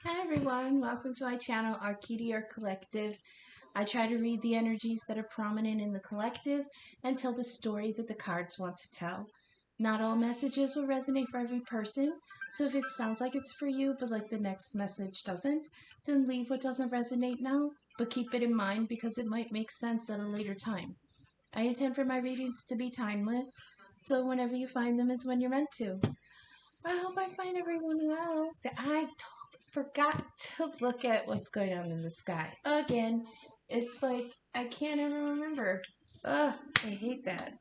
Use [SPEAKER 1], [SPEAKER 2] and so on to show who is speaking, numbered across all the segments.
[SPEAKER 1] Hi everyone, welcome to my channel, Arkytior Collective. I try to read the energies that are prominent in the collective and tell the story that the cards want to tell. Not all messages will resonate for every person, so if it sounds like it's for you but like the next message doesn't, then leave what doesn't resonate now, but keep it in mind because it might make sense at a later time. I intend for my readings to be timeless, so whenever you find them is when you're meant to. I hope I find everyone well. I forgot to look at what's going on in the sky. Again, it's like I can't ever remember. Ugh, I hate that.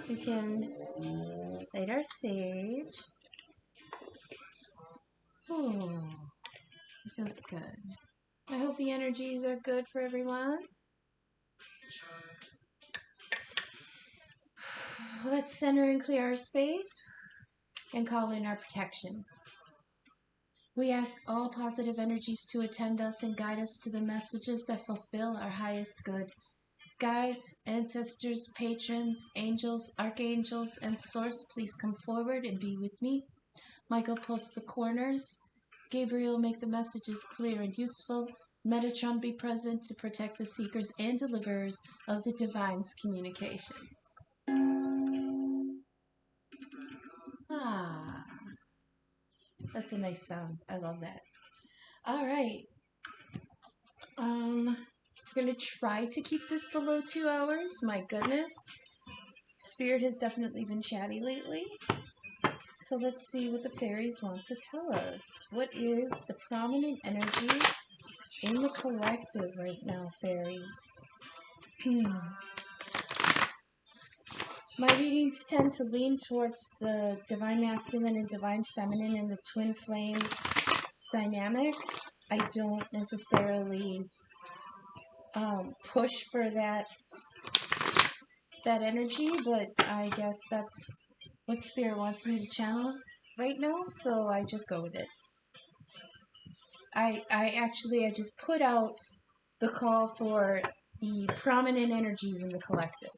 [SPEAKER 1] We can light our sage. Oh, it feels good. I hope the energies are good for everyone. Let's center and clear our space and call in our protections. We ask all positive energies to attend us and guide us to the messages that fulfill our highest good. Guides, ancestors, patrons, angels, archangels, and source, please come forward and be with me. Michael, post the corners. Gabriel, make the messages clear and useful. Metatron, be present to protect the seekers and deliverers of the divine's communications. Ah, that's a nice sound. I love that. All right. I'm gonna try to keep this below 2 hours. My goodness. Spirit has definitely been chatty lately. So let's see what the fairies want to tell us. What is the prominent energy in the collective right now, fairies? My readings tend to lean towards the divine masculine and divine feminine and the twin flame dynamic. I don't necessarily push for that energy, but I guess that's what Spirit wants me to channel right now, so I just go with it. I just put out the call for the prominent energies in the collective,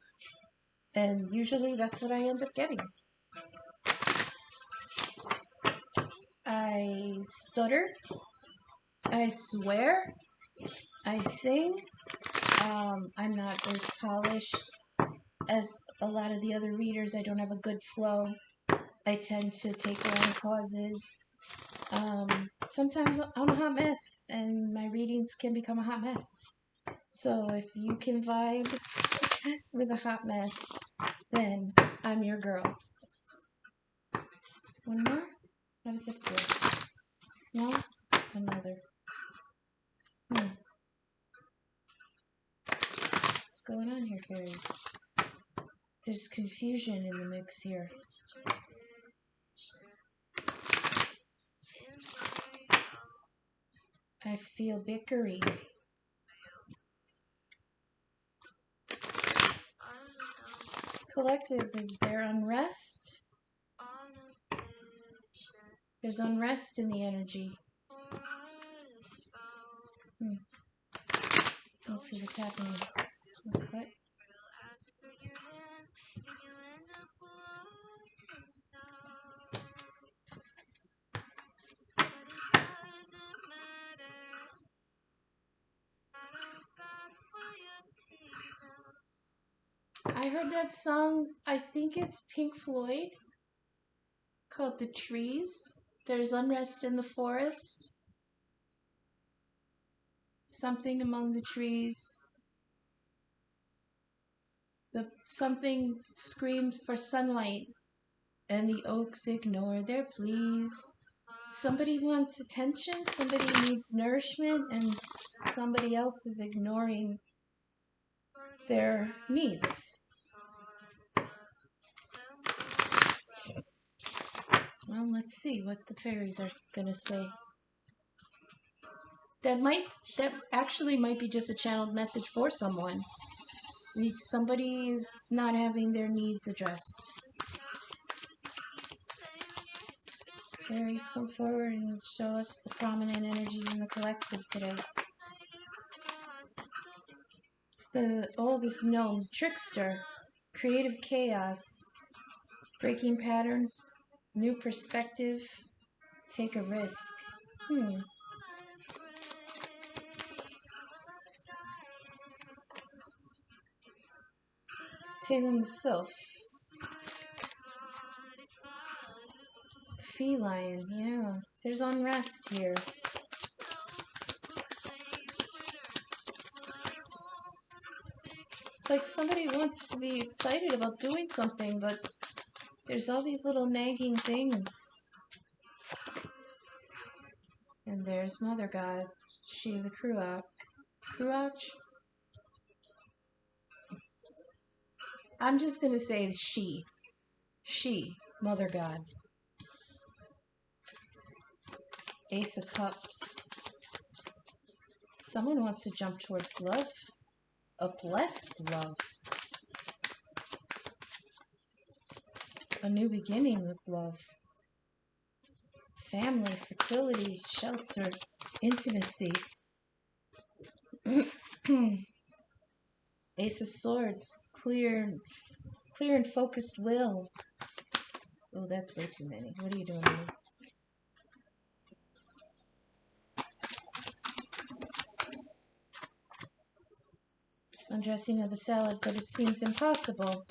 [SPEAKER 1] and usually that's what I end up getting. I stutter, I swear, I sing. I'm not as polished as a lot of the other readers. I don't have a good flow. I tend to take long pauses. Sometimes I'm a hot mess, and my readings can become a hot mess. So if you can vibe with a hot mess, then I'm your girl. One more? How does it feel? No? Another. What's going on here, fairies? There's confusion in the mix here. I feel bickering. Collective, is there unrest? There's unrest in the energy. Let's see what's happening. Okay. I heard that song, I think it's Pink Floyd, called The Trees. There's unrest in the forest. Something among the trees. Something screamed for sunlight, and the oaks ignore their pleas. Somebody wants attention, somebody needs nourishment, and somebody else is ignoring their needs. Well, let's see what the fairies are gonna say. That actually might be just a channeled message for someone. Somebody's not having their needs addressed. Fairies, come forward and show us the prominent energies in the collective today. The oldest known trickster, creative chaos, breaking patterns, new perspective, Take a risk. Taming the sylph. Feline, yeah. There's unrest here. It's like somebody wants to be excited about doing something, but there's all these little nagging things. And there's Mother God. She the Cruach. Cruach? I'm just gonna say she. She. Mother God. Ace of Cups. Someone wants to jump towards love. A blessed love. A new beginning with love. Family, fertility, shelter, intimacy. Ace of Swords. Clear and focused will. Oh, that's way too many. What are you doing here? Undressing of the salad, but it seems impossible.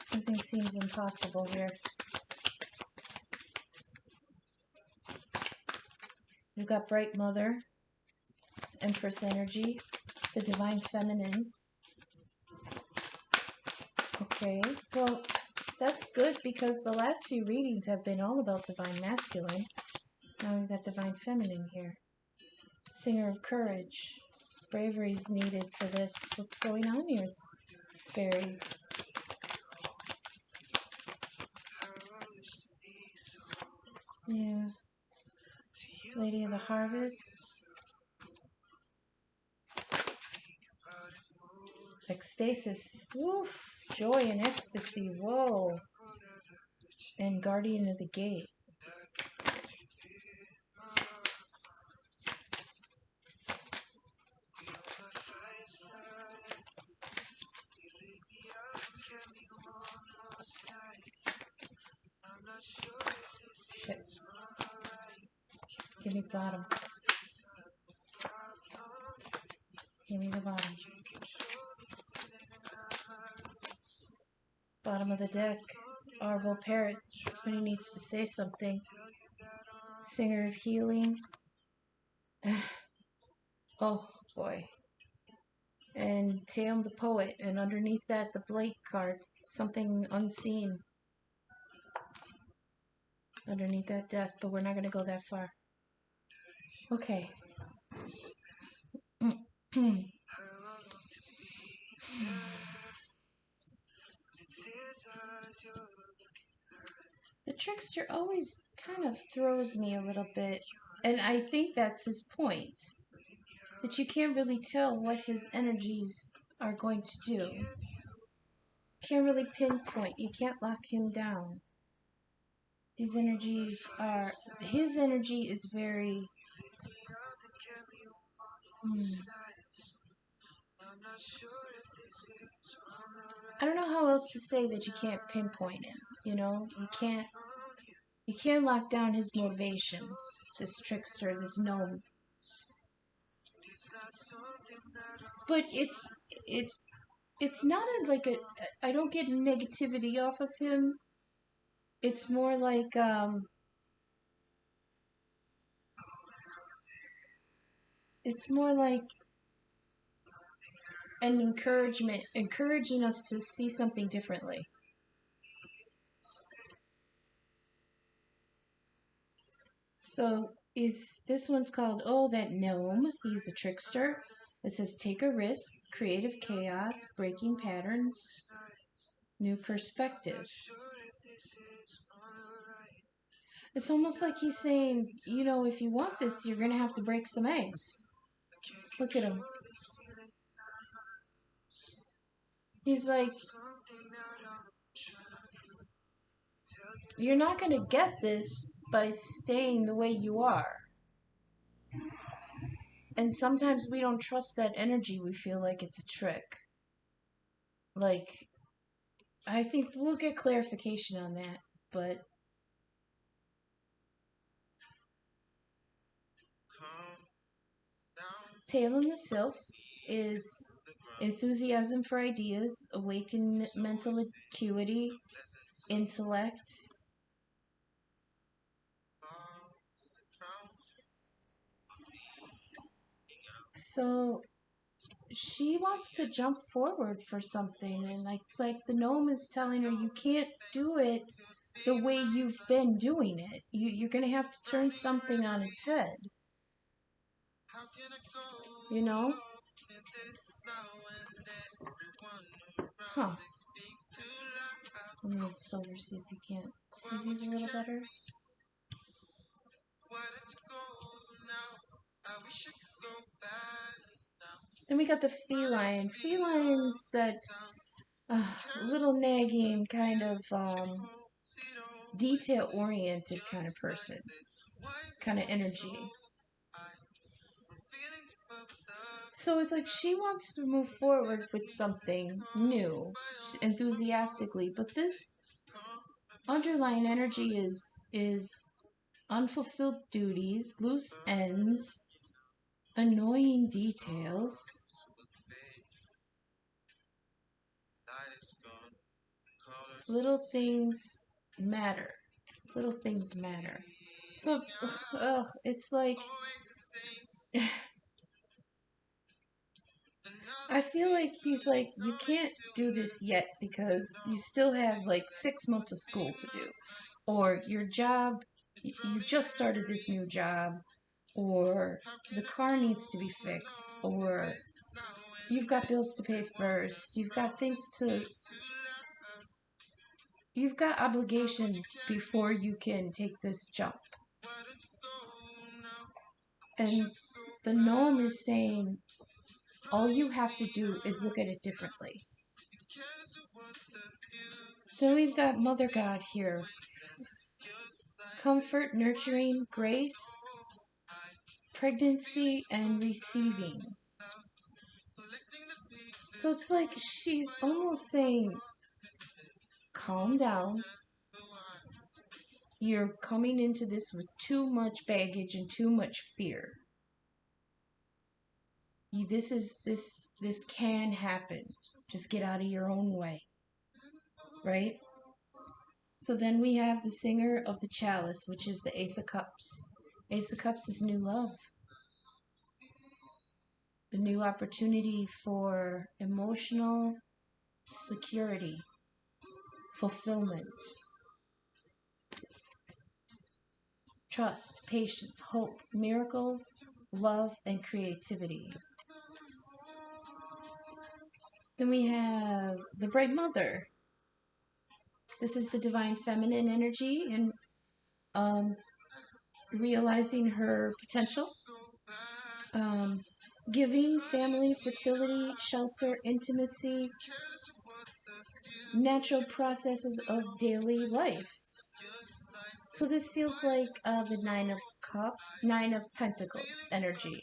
[SPEAKER 1] Something seems impossible here. We've got Bright Mother. It's Empress energy. The Divine Feminine. Okay, well, that's good because the last few readings have been all about Divine Masculine. Now we've got Divine Feminine here. Singer of Courage. Bravery is needed for this. What's going on here, fairies? Yeah. Lady of the Harvest. Ecstasis. Woof. Joy and ecstasy. Whoa. And Guardian of the Gate. Shit. Give me the bottom. Give me the bottom. Bottom of the deck. Arvo Parrot. Somebody needs to say something. Singer of Healing. Oh boy. And Taeum the Poet. And underneath that, the Blake card. Something unseen. Underneath that death, but we're not going to go that far. Okay. The trickster always kind of throws me a little bit, and I think that's his point. That you can't really tell what his energies are going to do. Can't really pinpoint. You can't lock him down. These energies are... His energy is very... I don't know how else to say that you can't pinpoint him. You know? You can't lock down his motivations. This trickster, this gnome. But it's not like a... I don't get negativity off of him. It's more like, it's more like an encouragement, encouraging us to see something differently. So this one's called, oh, that gnome. He's a trickster. It says, take a risk, creative chaos, breaking patterns, new perspective. It's almost like he's saying, you know, if you want this, you're going to have to break some eggs. Look at him. He's like, you're not going to get this by staying the way you are. And sometimes we don't trust that energy. We feel like it's a trick. Like, I think we'll get clarification on that. But Tail in the sylph is enthusiasm for ideas, awakened mental acuity, intellect. So she wants to jump forward for something, and like it's like the gnome is telling her you can't do it the way you've been doing it. You're gonna have to turn something on its head. You know? Huh. Let me move this over, see if you can't see these a little better. Then we got the feline. Felines that little nagging kind of detail oriented kind of person, kind of energy. So it's like she wants to move forward with something new, enthusiastically, but this underlying energy is unfulfilled duties, loose ends, annoying details. Little things matter. Little things matter. So it's like I feel like he's like, you can't do this yet because you still have like 6 months of school to do. Or your job, you just started this new job. Or the car needs to be fixed. Or you've got bills to pay first. You've got things to... You've got obligations before you can take this jump. And the gnome is saying, all you have to do is look at it differently. Then we've got Mother God here. Comfort, nurturing, grace, pregnancy, and receiving. So it's like she's almost saying, calm down. You're coming into this with too much baggage and too much fear. This can happen. Just get out of your own way. Right? So then we have the singer of the chalice, which is the Ace of Cups. Ace of Cups is new love. The new opportunity for emotional security, fulfillment, trust, patience, hope, miracles, love, and creativity. Then we have the Bright Mother. This is the divine feminine energy and realizing her potential. Giving, family, fertility, shelter, intimacy, natural processes of daily life. So this feels like the Nine of Pentacles energy,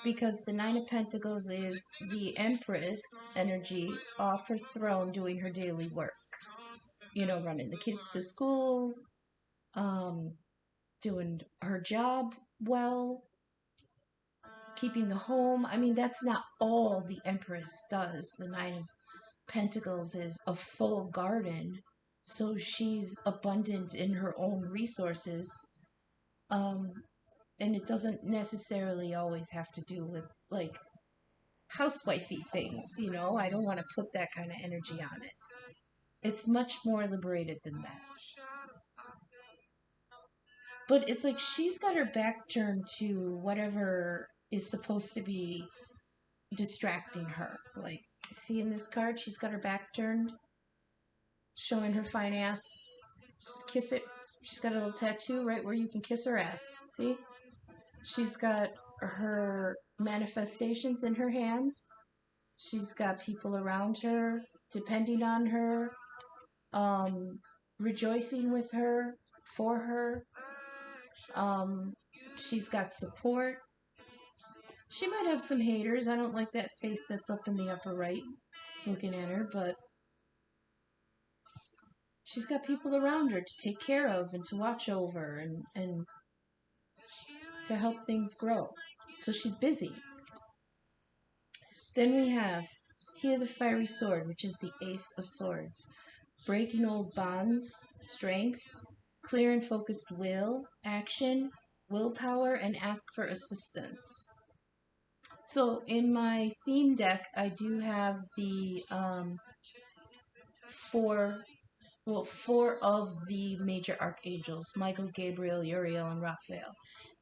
[SPEAKER 1] because the Nine of Pentacles is the Empress energy off her throne doing her daily work. You know, running the kids to school, doing her job well, keeping the home. I mean, that's not all the Empress does. The Nine of Pentacles is a full garden, so she's abundant in her own resources. And it doesn't necessarily always have to do with like housewifey things, you know. I don't want to put that kind of energy on it. It's much more liberated than that. But it's like she's got her back turned to whatever is supposed to be distracting her. Like, see in this card, she's got her back turned, showing her fine ass. Just kiss it. She's got a little tattoo right where you can kiss her ass. See? She's got her manifestations in her hand. She's got people around her, depending on her, rejoicing with her, for her. She's got support. She might have some haters. I don't like that face that's up in the upper right looking at her, but she's got people around her to take care of and to watch over and to help things grow. So she's busy. Then we have here the fiery sword, which is the Ace of Swords. Breaking old bonds, strength, clear and focused will, action, willpower, and ask for assistance. So in my theme deck, I do have the four of the major archangels: Michael, Gabriel, Uriel, and Raphael.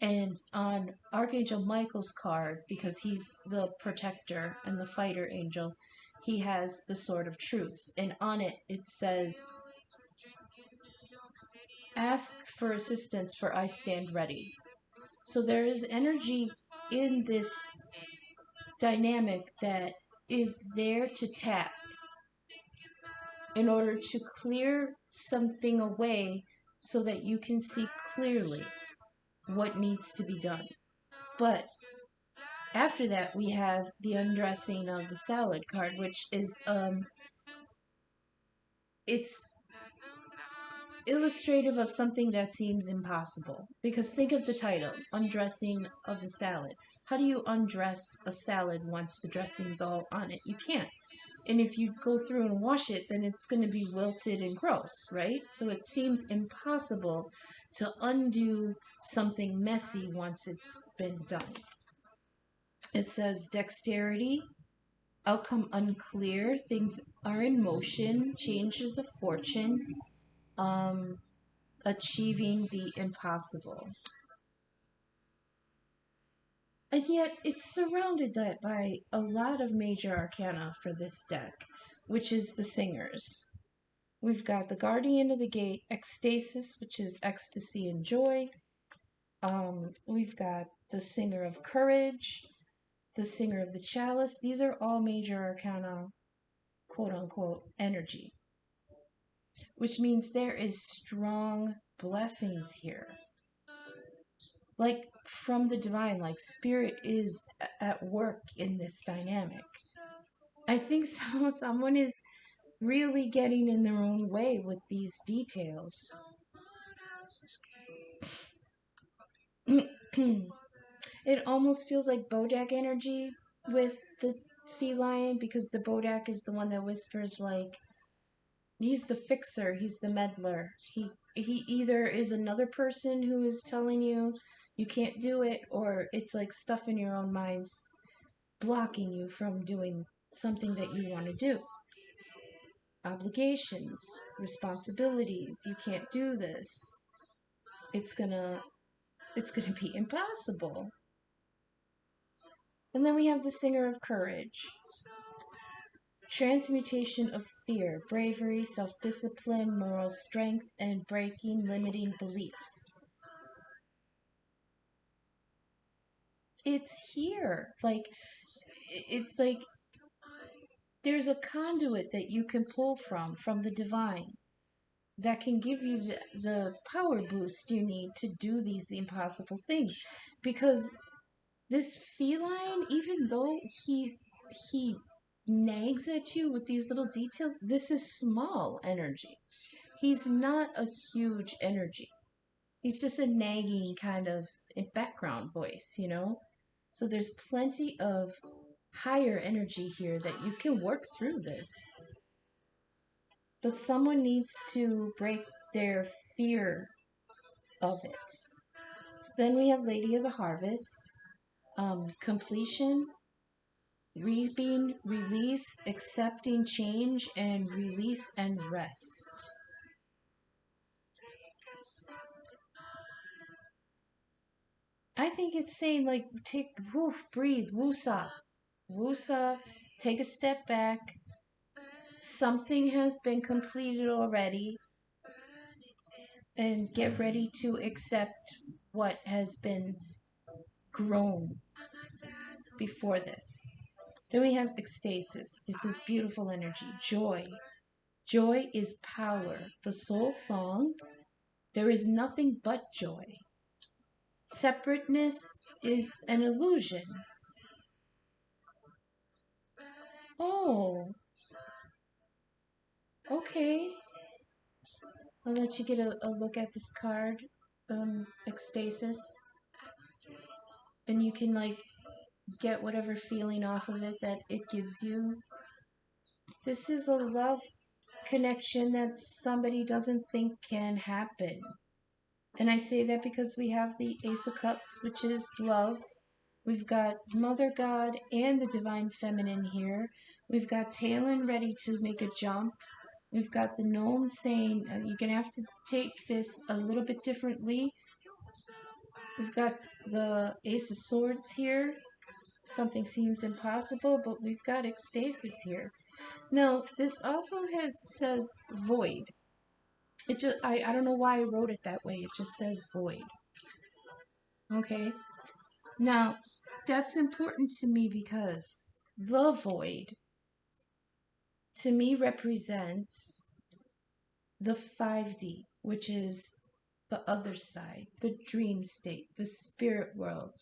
[SPEAKER 1] And on Archangel Michael's card, because he's the protector and the fighter angel, he has the Sword of Truth. And on it, it says, ask for assistance, for I stand ready. So there is energy in this dynamic that is there to tap in order to clear something away so that you can see clearly what needs to be done. But after that, we have the undressing of the salad card, which is it's illustrative of something that seems impossible. Because think of the title, Undressing of the Salad. How do you undress a salad once the dressing's all on it? You can't. And if you go through and wash it, then it's going to be wilted and gross, right? So it seems impossible to undo something messy once it's been done. It says dexterity, outcome unclear, things are in motion, changes of fortune, achieving the impossible. And yet it's surrounded by a lot of major arcana for this deck, which is the singers. We've got the Guardian of the Gate, Ecstasis, which is ecstasy and joy. We've got the Singer of Courage, the Singer of the Chalice. These are all major arcana, quote-unquote, energy, which means there is strong blessings here. Like from the divine, like spirit is at work in this dynamic. I think someone is really getting in their own way with these details. It almost feels like Bodak energy with the feline, because the Bodak is the one that whispers, like, he's the fixer, he's the meddler. He either is another person who is telling you you can't do it, or it's like stuff in your own minds blocking you from doing something that you want to do. Obligations, responsibilities, you can't do this. It's gonna be impossible. And then we have the Singer of Courage. Transmutation of fear, bravery, self-discipline, moral strength, and breaking limiting beliefs. It's here. It's like there's a conduit that you can pull from the divine, that can give you the power boost you need to do these impossible things. Because this feline, even though he nags at you with these little details, this is small energy. He's not a huge energy. He's just a nagging kind of background voice, you know? So there's plenty of higher energy here that you can work through this. But someone needs to break their fear of it. So then we have Lady of the Harvest, completion, reaping, release, accepting change, and release and rest. I think it's saying, like, take, woof, breathe, woosah. Woosah, take a step back. Something has been completed already, and get ready to accept what has been grown before this. Then we have ecstasis. This is beautiful energy. Joy. Joy is power. The soul song. There is nothing but joy. Separateness is an illusion. Oh. Okay. I'll let you get a look at this card, ecstasis. And you can, like, get whatever feeling off of it that it gives you. This is a love connection that somebody doesn't think can happen. And I say that because we have the Ace of Cups, which is love. We've got Mother God and the Divine Feminine here. We've got Talon ready to make a jump. We've got the gnome saying, you're going to have to take this a little bit differently. We've got the Ace of Swords here. Something seems impossible, but we've got ecstasis here. Now, this also says void. It just I don't know why I wrote it that way. It just says void. Okay? Now, that's important to me because the void to me represents the 5D, which is the other side, the dream state, the spirit world,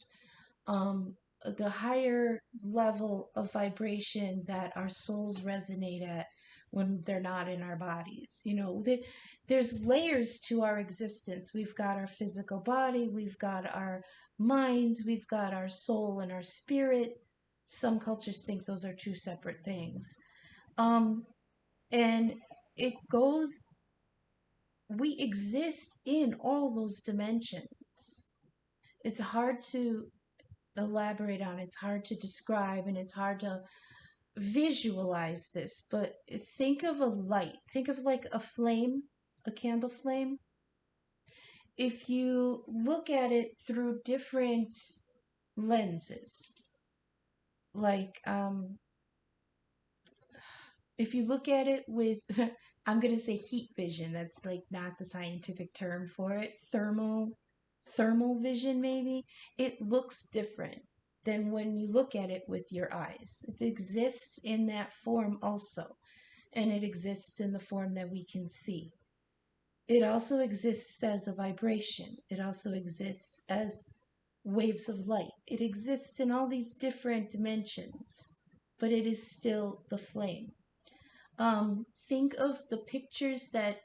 [SPEAKER 1] the higher level of vibration that our souls resonate at when they're not in our bodies. You know, there's layers to our existence. We've got our physical body, we've got our minds, we've got our soul and our spirit. Some cultures think those are two separate things. And it goes, we exist in all those dimensions. It's hard to elaborate on, it's hard to describe, and it's hard to visualize this, but think of a light, think of like a flame, a candle flame. If you look at it through different lenses, like if you look at it with I'm going to say heat vision, that's like not the scientific term for it, thermal vision maybe, it looks different than when you look at it with your eyes. It exists in that form also, and it exists in the form that we can see. It also exists as a vibration. It also exists as waves of light. It exists in all these different dimensions, but it is still the flame. Think of the pictures that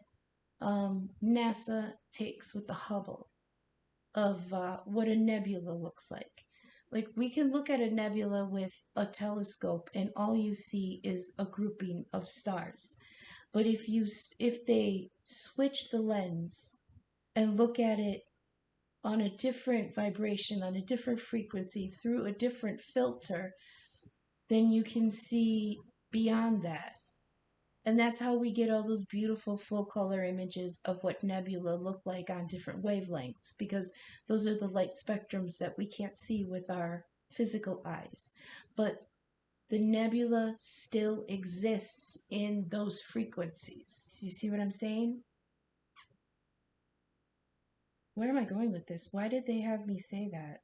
[SPEAKER 1] NASA takes with the Hubble of what a nebula looks like. Like, we can look at a nebula with a telescope and all you see is a grouping of stars. But if they switch the lens and look at it on a different vibration, on a different frequency, through a different filter, then you can see beyond that. And that's how we get all those beautiful full color images of what nebula look like on different wavelengths, because those are the light spectrums that we can't see with our physical eyes. But the nebula still exists in those frequencies. You see what I'm saying? Where am I going with this? Why did they have me say that?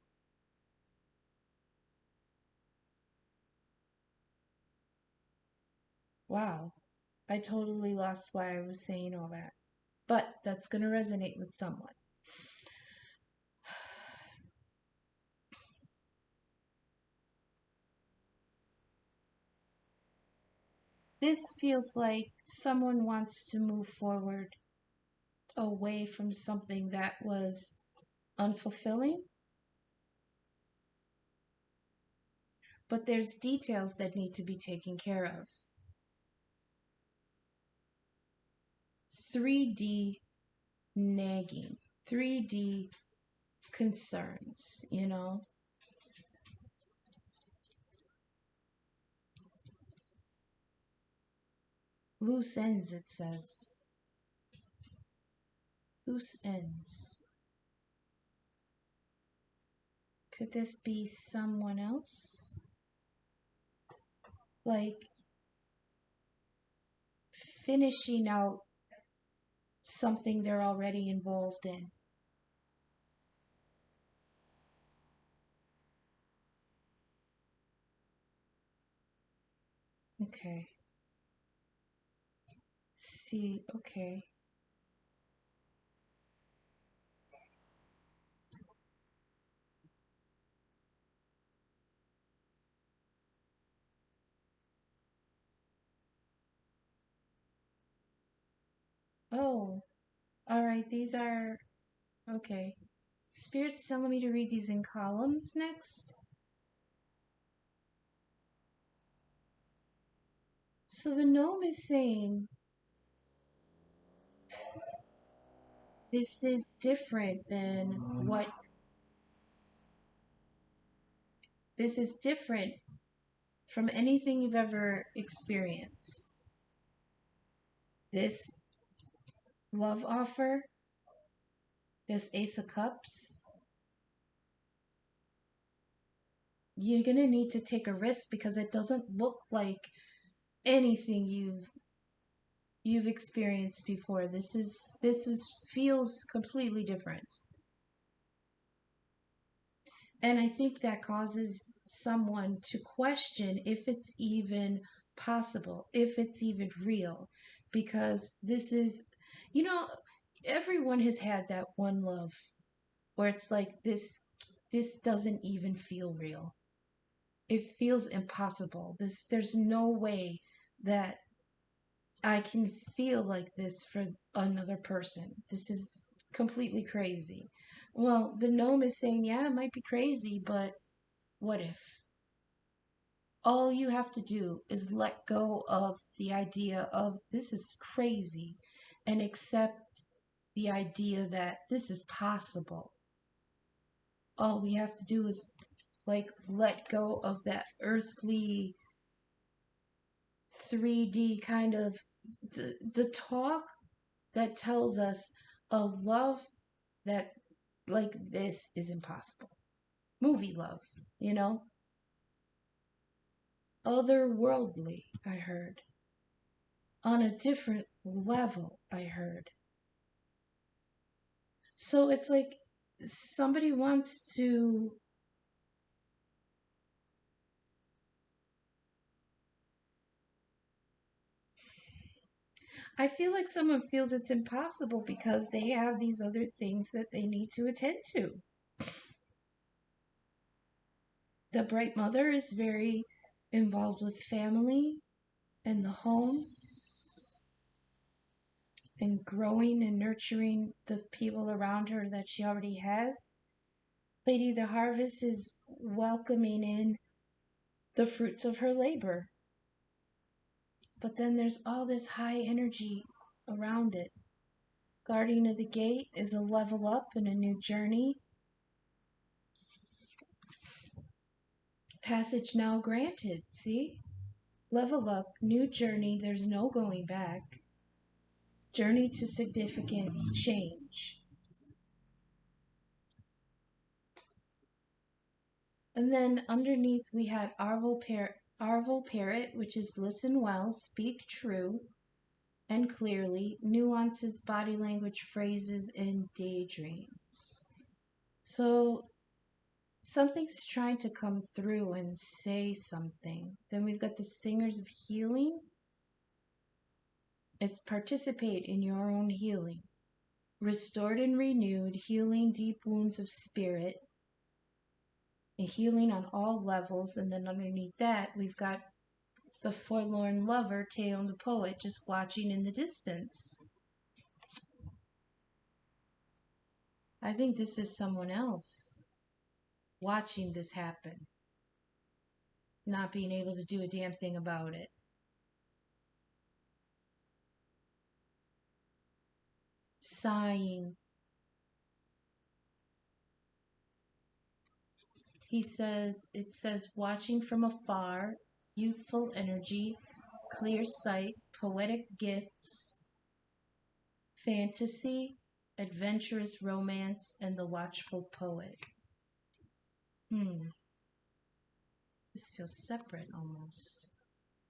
[SPEAKER 1] Wow. I totally lost why I was saying all that. But that's going to resonate with someone. This feels like someone wants to move forward away from something that was unfulfilling. But there's details that need to be taken care of. 3D nagging, 3D concerns, you know? Loose ends, it says. Loose ends. Could this be someone else? Like finishing out something they're already involved in. Okay. See, okay. Oh, all right. These are, okay. Spirit's telling me to read these in columns next. So the gnome is saying this is different than what this is different from anything you've ever experienced. This love offer, this Ace of Cups, you're going to need to take a risk because it doesn't look like anything you've experienced before. This is feels completely different. And I think that causes someone to question if it's even possible, if it's even real, because this is, everyone has had that one love where it's like this doesn't even feel real. It feels impossible. There's no way that I can feel like this for another person. This is completely crazy. Well, the gnome is saying, yeah, it might be crazy, but what if? All you have to do is let go of the idea of this is crazy and accept the idea that this is possible. All we have to do is let go of that earthly 3D kind of the talk that tells us a love that like this is impossible. Movie love, otherworldly, I heard. On a different level, I heard. So it's like somebody wants to I feel like someone feels it's impossible because they have these other things that they need to attend to. The bright mother is very involved with family and the home and growing and nurturing the people around her that she already has. Lady the Harvest is welcoming in the fruits of her labor. But then there's all this high energy around it. Guardian of the Gate is a level up and a new journey. Passage now granted, see? Level up, new journey, there's no going back. Journey to significant change. And then underneath we have Arvel Parrot, which is listen well, speak true and clearly, nuances, body language, phrases, and daydreams. So something's trying to come through and say something. Then we've got the Singers of Healing. It's participate in your own healing. Restored and renewed, healing deep wounds of spirit. A healing on all levels. And then underneath that, we've got the forlorn lover, Teon the poet, just watching in the distance. I think this is someone else watching this happen, not being able to do a damn thing about it. Sighing. It says, watching from afar, youthful energy, clear sight, poetic gifts, fantasy, adventurous romance, and the watchful poet. This feels separate almost.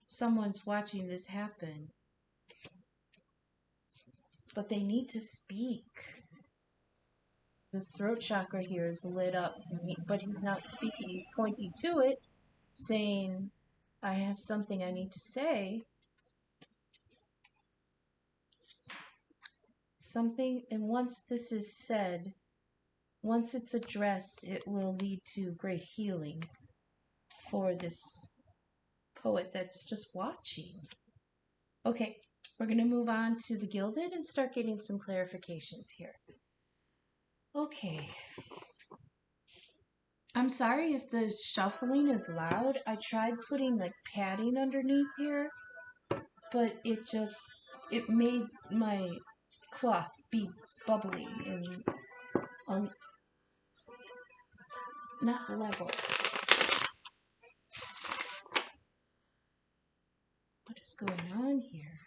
[SPEAKER 1] Someone's watching this happen. But they need to speak. The throat chakra here is lit up, but he's not speaking. He's pointing to it, saying, I have something I need to say. Something, and once this is said, once it's addressed, it will lead to great healing for this poet that's just watching. Okay, we're going to move on to the Gilded and start getting some clarifications here. Okay. I'm sorry if the shuffling is loud. I tried putting like padding underneath here, but it made my cloth be bubbly and not level. What is going on here?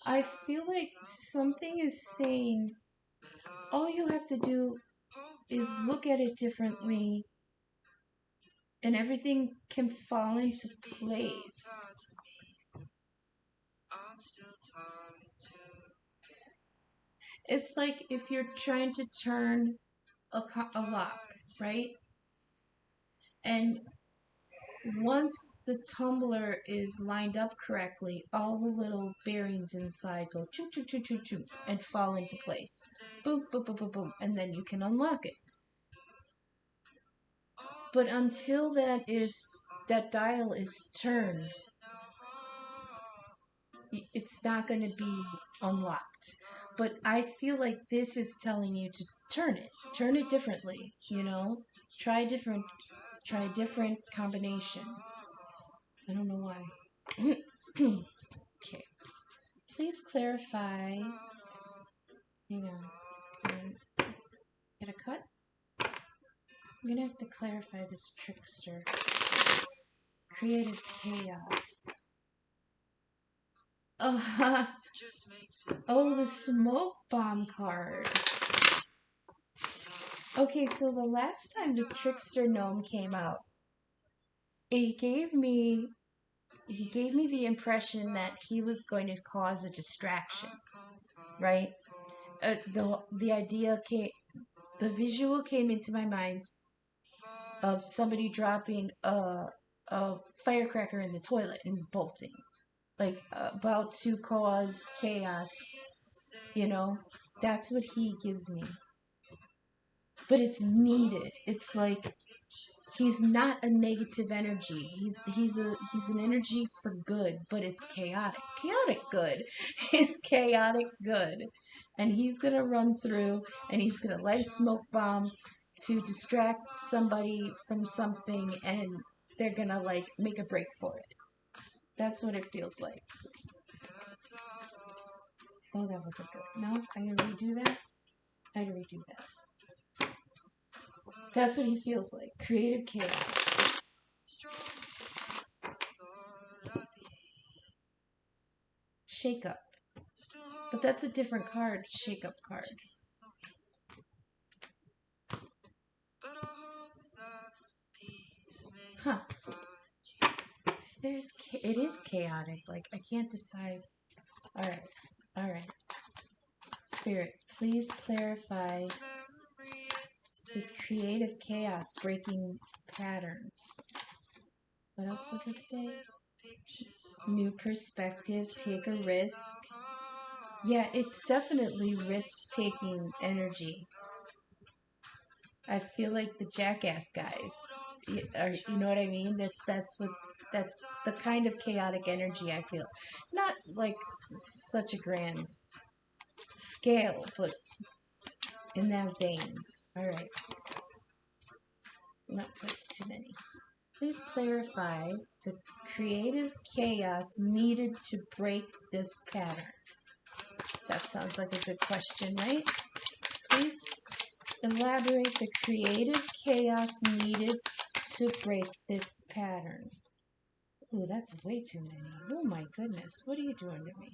[SPEAKER 1] I feel like something is saying all you have to do is look at it differently and everything can fall into place. It's like if you're trying to turn a lock, right? And once the tumbler is lined up correctly, all the little bearings inside go choo choo choo choo choo and fall into place. Boom, boom, boom, boom, boom, and then you can unlock it. But until that dial is turned, it's not going to be unlocked. But I feel like this is telling you to turn it differently, you know? Try a different combination. I don't know why. Okay. Please clarify. Hang on. Get a cut? I'm gonna have to clarify this trickster. Creative chaos. Oh, the smoke bomb card. Okay, so the last time the trickster gnome came out, he gave me the impression that he was going to cause a distraction, right? The idea came, the visual came into my mind of somebody dropping a firecracker in the toilet and bolting, like about to cause chaos, you know? That's what he gives me. But it's needed. It's like he's not a negative energy. He's an energy for good, but it's chaotic. Chaotic good. It's chaotic good. And he's gonna run through and he's gonna light a smoke bomb to distract somebody from something, and they're gonna like make a break for it. That's what it feels like. Oh, that wasn't good. No, I gotta redo that. That's what he feels like. Creative chaos. Shake up. But that's a different card. Shake up card. Huh. It is chaotic. Like, I can't decide. Alright. Spirit, please clarify this creative chaos breaking patterns. What else does it say? New perspective, take a risk. Yeah, it's definitely risk-taking energy. I feel like the jackass guys. You know what I mean? That's the kind of chaotic energy I feel. Not like such a grand scale, but in that vein. Alright. No, that's too many. Please clarify the creative chaos needed to break this pattern. That sounds like a good question, right? Please elaborate the creative chaos needed to break this pattern. Ooh, that's way too many. Oh my goodness, what are you doing to me?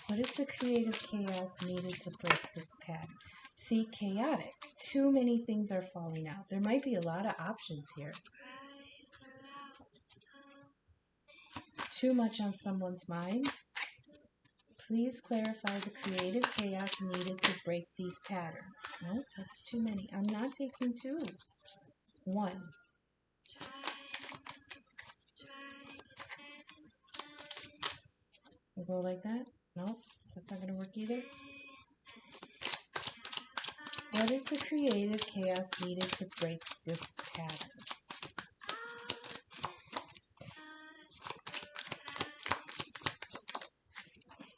[SPEAKER 1] What is the creative chaos needed to break this pattern? See, chaotic. Too many things are falling out. There might be a lot of options here. Too much on someone's mind. Please clarify the creative chaos needed to break these patterns. No, that's too many. I'm not taking two. One. We'll go like that. No, that's not going to work either. What is the creative chaos needed to break this pattern?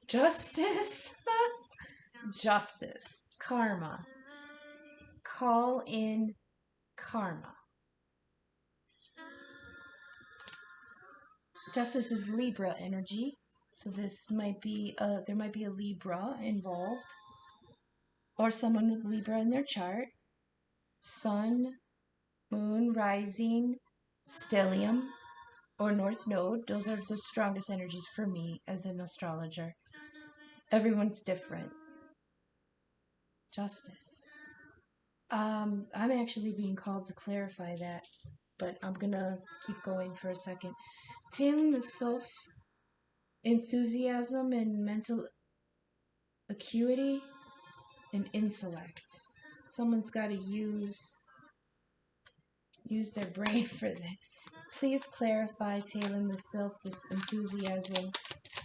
[SPEAKER 1] Justice. Justice. Karma. Call in karma. Justice is Libra energy, so this might be there might be a Libra involved, or someone with Libra in their chart. Sun, Moon, Rising, Stellium, or North Node. Those are the strongest energies for me as an astrologer. Everyone's different. Justice. I'm actually being called to clarify that, but I'm gonna keep going for a second. Tailing the self, enthusiasm and mental acuity and intellect. Someone's got to use their brain for that. Please clarify, tailing the self, this enthusiasm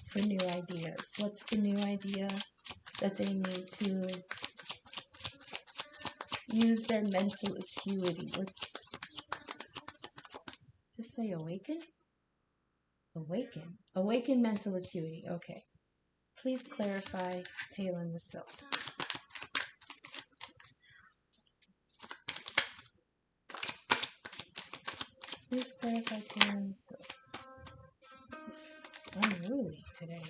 [SPEAKER 1] for new ideas. What's the new idea that they need to use their mental acuity? Does it say awaken? Awaken. Awaken mental acuity. Okay. Please clarify, tailing the self. Please clarify, tailing the self. Unruly today.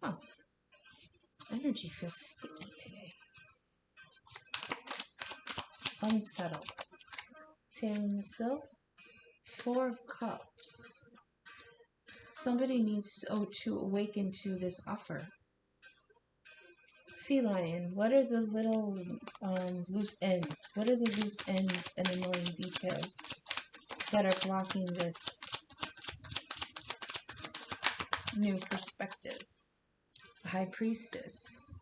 [SPEAKER 1] Oh. Energy feels sticky today. Unsettled. Tailing the self. 4 of Cups. Somebody needs to awaken to this offer. Feline, what are the little loose ends? What are the loose ends and annoying details that are blocking this new perspective? High Priestess.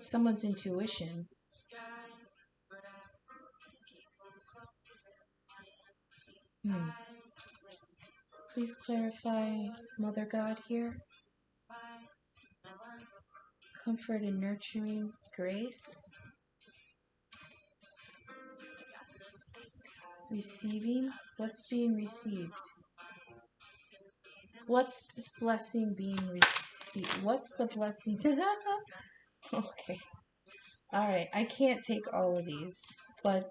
[SPEAKER 1] Someone's intuition. Please clarify, Mother God here. Comfort and nurturing grace. Receiving. What's being received? What's this blessing being received? What's the blessing? Okay. Alright, I can't take all of these, but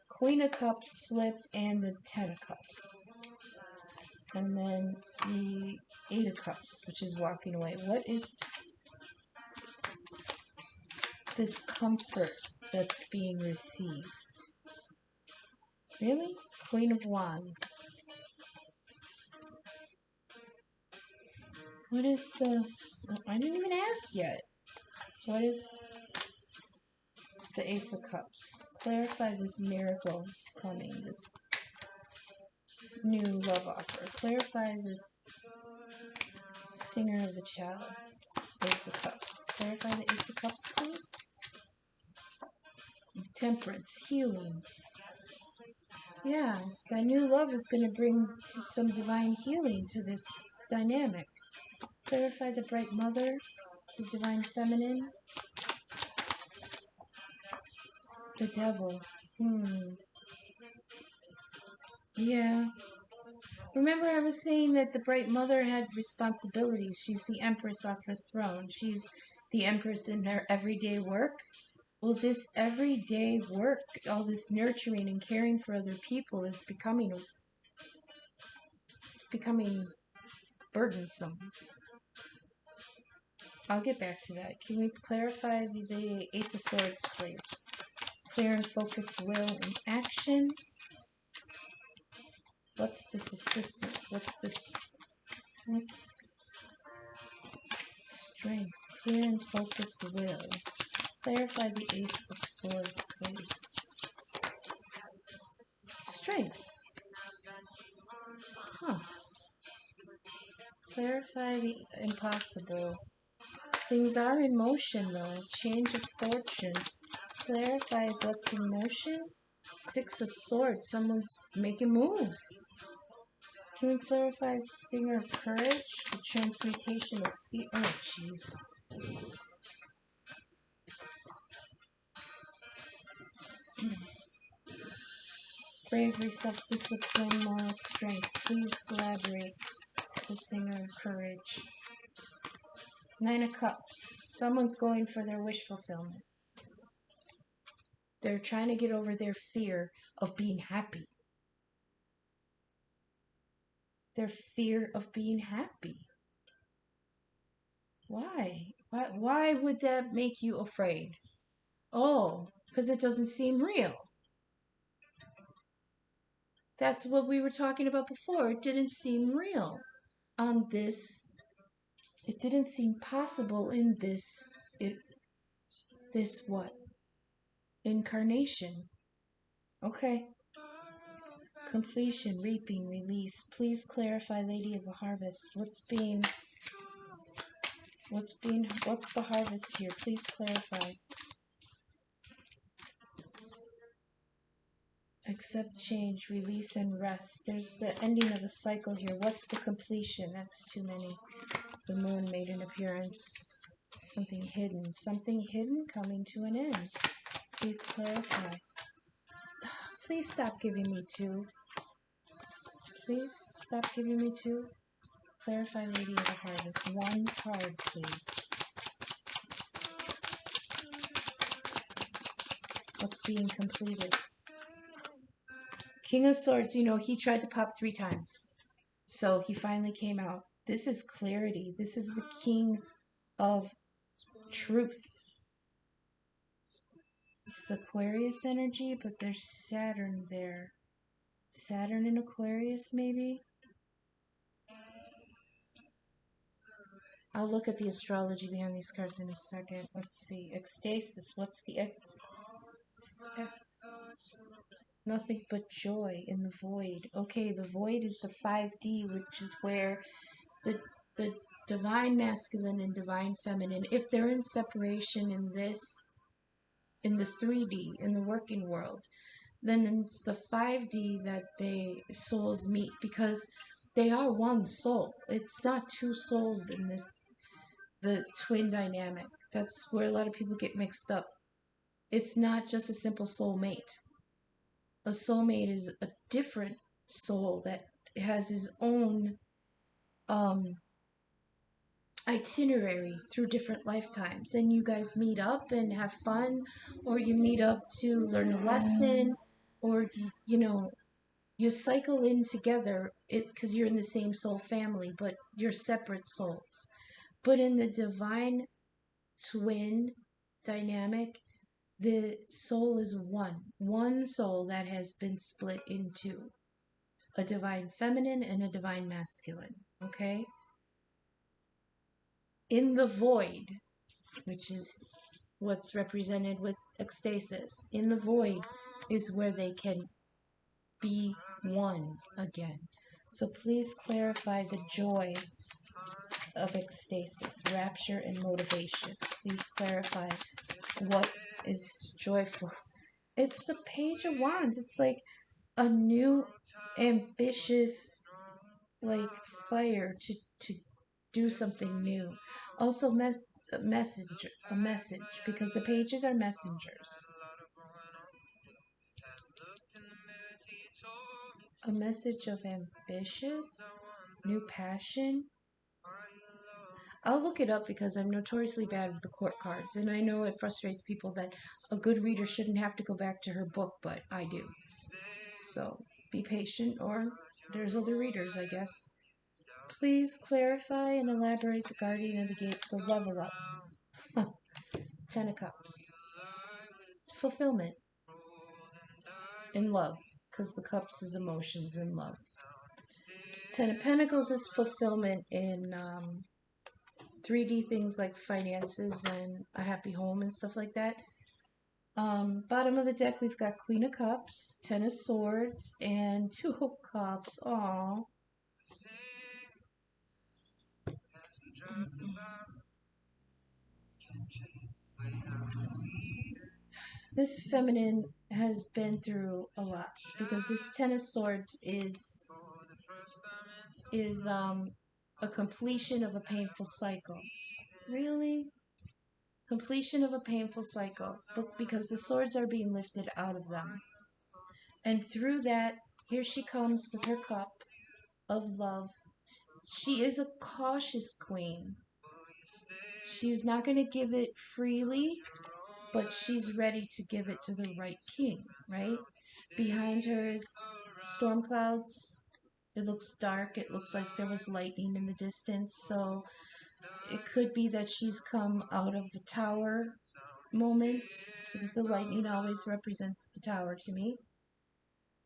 [SPEAKER 1] Queen of Cups flipped and the 10 of Cups. And then the 8 of Cups, which is walking away. What is this comfort that's being received? Really? Queen of Wands. What is the... I didn't even ask yet. What is the Ace of Cups? Clarify this miracle coming, this new love offer. Clarify the Singer of the Chalice. Ace of Cups. Clarify the Ace of Cups, please. Temperance. Healing. Yeah, that new love is going to bring some divine healing to this dynamic. Clarify the Bright Mother, the Divine Feminine, the Devil. Yeah. Remember I was saying that the Bright Mother had responsibilities. She's the Empress off her throne. She's the Empress in her everyday work. Well, this everyday work, all this nurturing and caring for other people is becoming burdensome. I'll get back to that. Can we clarify the Ace of Swords, please? Clear and focused will and action. What's this assistance? What's strength? Clear and focused will. Clarify the Ace of Swords, please. Strength. Huh. Clarify the impossible. Things are in motion, though. Change of fortune. Clarify what's in motion. 6 of Swords. Someone's making moves. Can we clarify Singer of Courage? The transmutation of fear. Oh, jeez. Bravery, self-discipline, moral strength. Please elaborate. The Singer of Courage. Nine of Cups. Someone's going for their wish fulfillment. They're trying to get over their fear of being happy. Their fear of being happy. Why? Why would that make you afraid? Oh, because it doesn't seem real. That's what we were talking about before. It didn't seem real on this. It didn't seem possible in this. This what? Incarnation. Okay. Completion, reaping, release. Please clarify, Lady of the Harvest. What's the harvest here? Please clarify. Accept change, release, and rest. There's the ending of a cycle here. What's the completion? That's too many. The moon made an appearance. Something hidden. Something hidden coming to an end. Please clarify. Please stop giving me two. Please stop giving me two. Clarify, Lady of the Harvest. One card, please. What's being completed? King of Swords, you know, he tried to pop 3 times. So he finally came out. This is clarity. This is the King of Truth. This is Aquarius energy, but there's Saturn there. Saturn in Aquarius, maybe? I'll look at the astrology behind these cards in a second. Let's see. Ecstasis. What's the ecstasis? Nothing but joy in the void. Okay, the void is the 5D, which is where the divine masculine and divine feminine, if they're in separation in the 3D, in the working world, then it's the 5D that souls meet, because they are one soul. It's not 2 souls in the twin dynamic. That's where a lot of people get mixed up. It's not just a simple soulmate. A soulmate is a different soul that has his own itinerary through different lifetimes, and you guys meet up and have fun, or you meet up to learn a lesson, or you cycle in together because you're in the same soul family, but you're separate souls. But in the divine twin dynamic, the soul is one soul that has been split into a divine feminine and a divine masculine. Okay? In the void, which is what's represented with ecstasis, in the void is where they can be one again. So please clarify the joy of ecstasis, rapture, and motivation. Please clarify what is joyful. It's the Page of Wands. It's like a new, ambitious, fire to do something new. Also, a message, because the pages are messengers. A message of ambition, new passion. I'll look it up because I'm notoriously bad with the court cards, and I know it frustrates people that a good reader shouldn't have to go back to her book, but I do. So be patient, or there's other readers, I guess. Please clarify and elaborate the Guardian of the Gate, the level up. 10 of Cups. Fulfillment. In love, because the Cups is emotions in love. 10 of Pentacles is fulfillment in 3D things like finances and a happy home and stuff like that. Bottom of the deck, we've got Queen of Cups, 10 of Swords, and 2 of Cups. Aww. This feminine has been through a lot, because this 10 of Swords is is a completion of a painful cycle. Really? Completion of a painful cycle, but because the swords are being lifted out of them. And through that, here she comes with her cup of love. She is a cautious queen. She's not going to give it freely, but she's ready to give it to the right king, right? Behind her is storm clouds. It looks dark. It looks like there was lightning in the distance. So it could be that she's come out of a tower moment, because the lightning always represents the tower to me.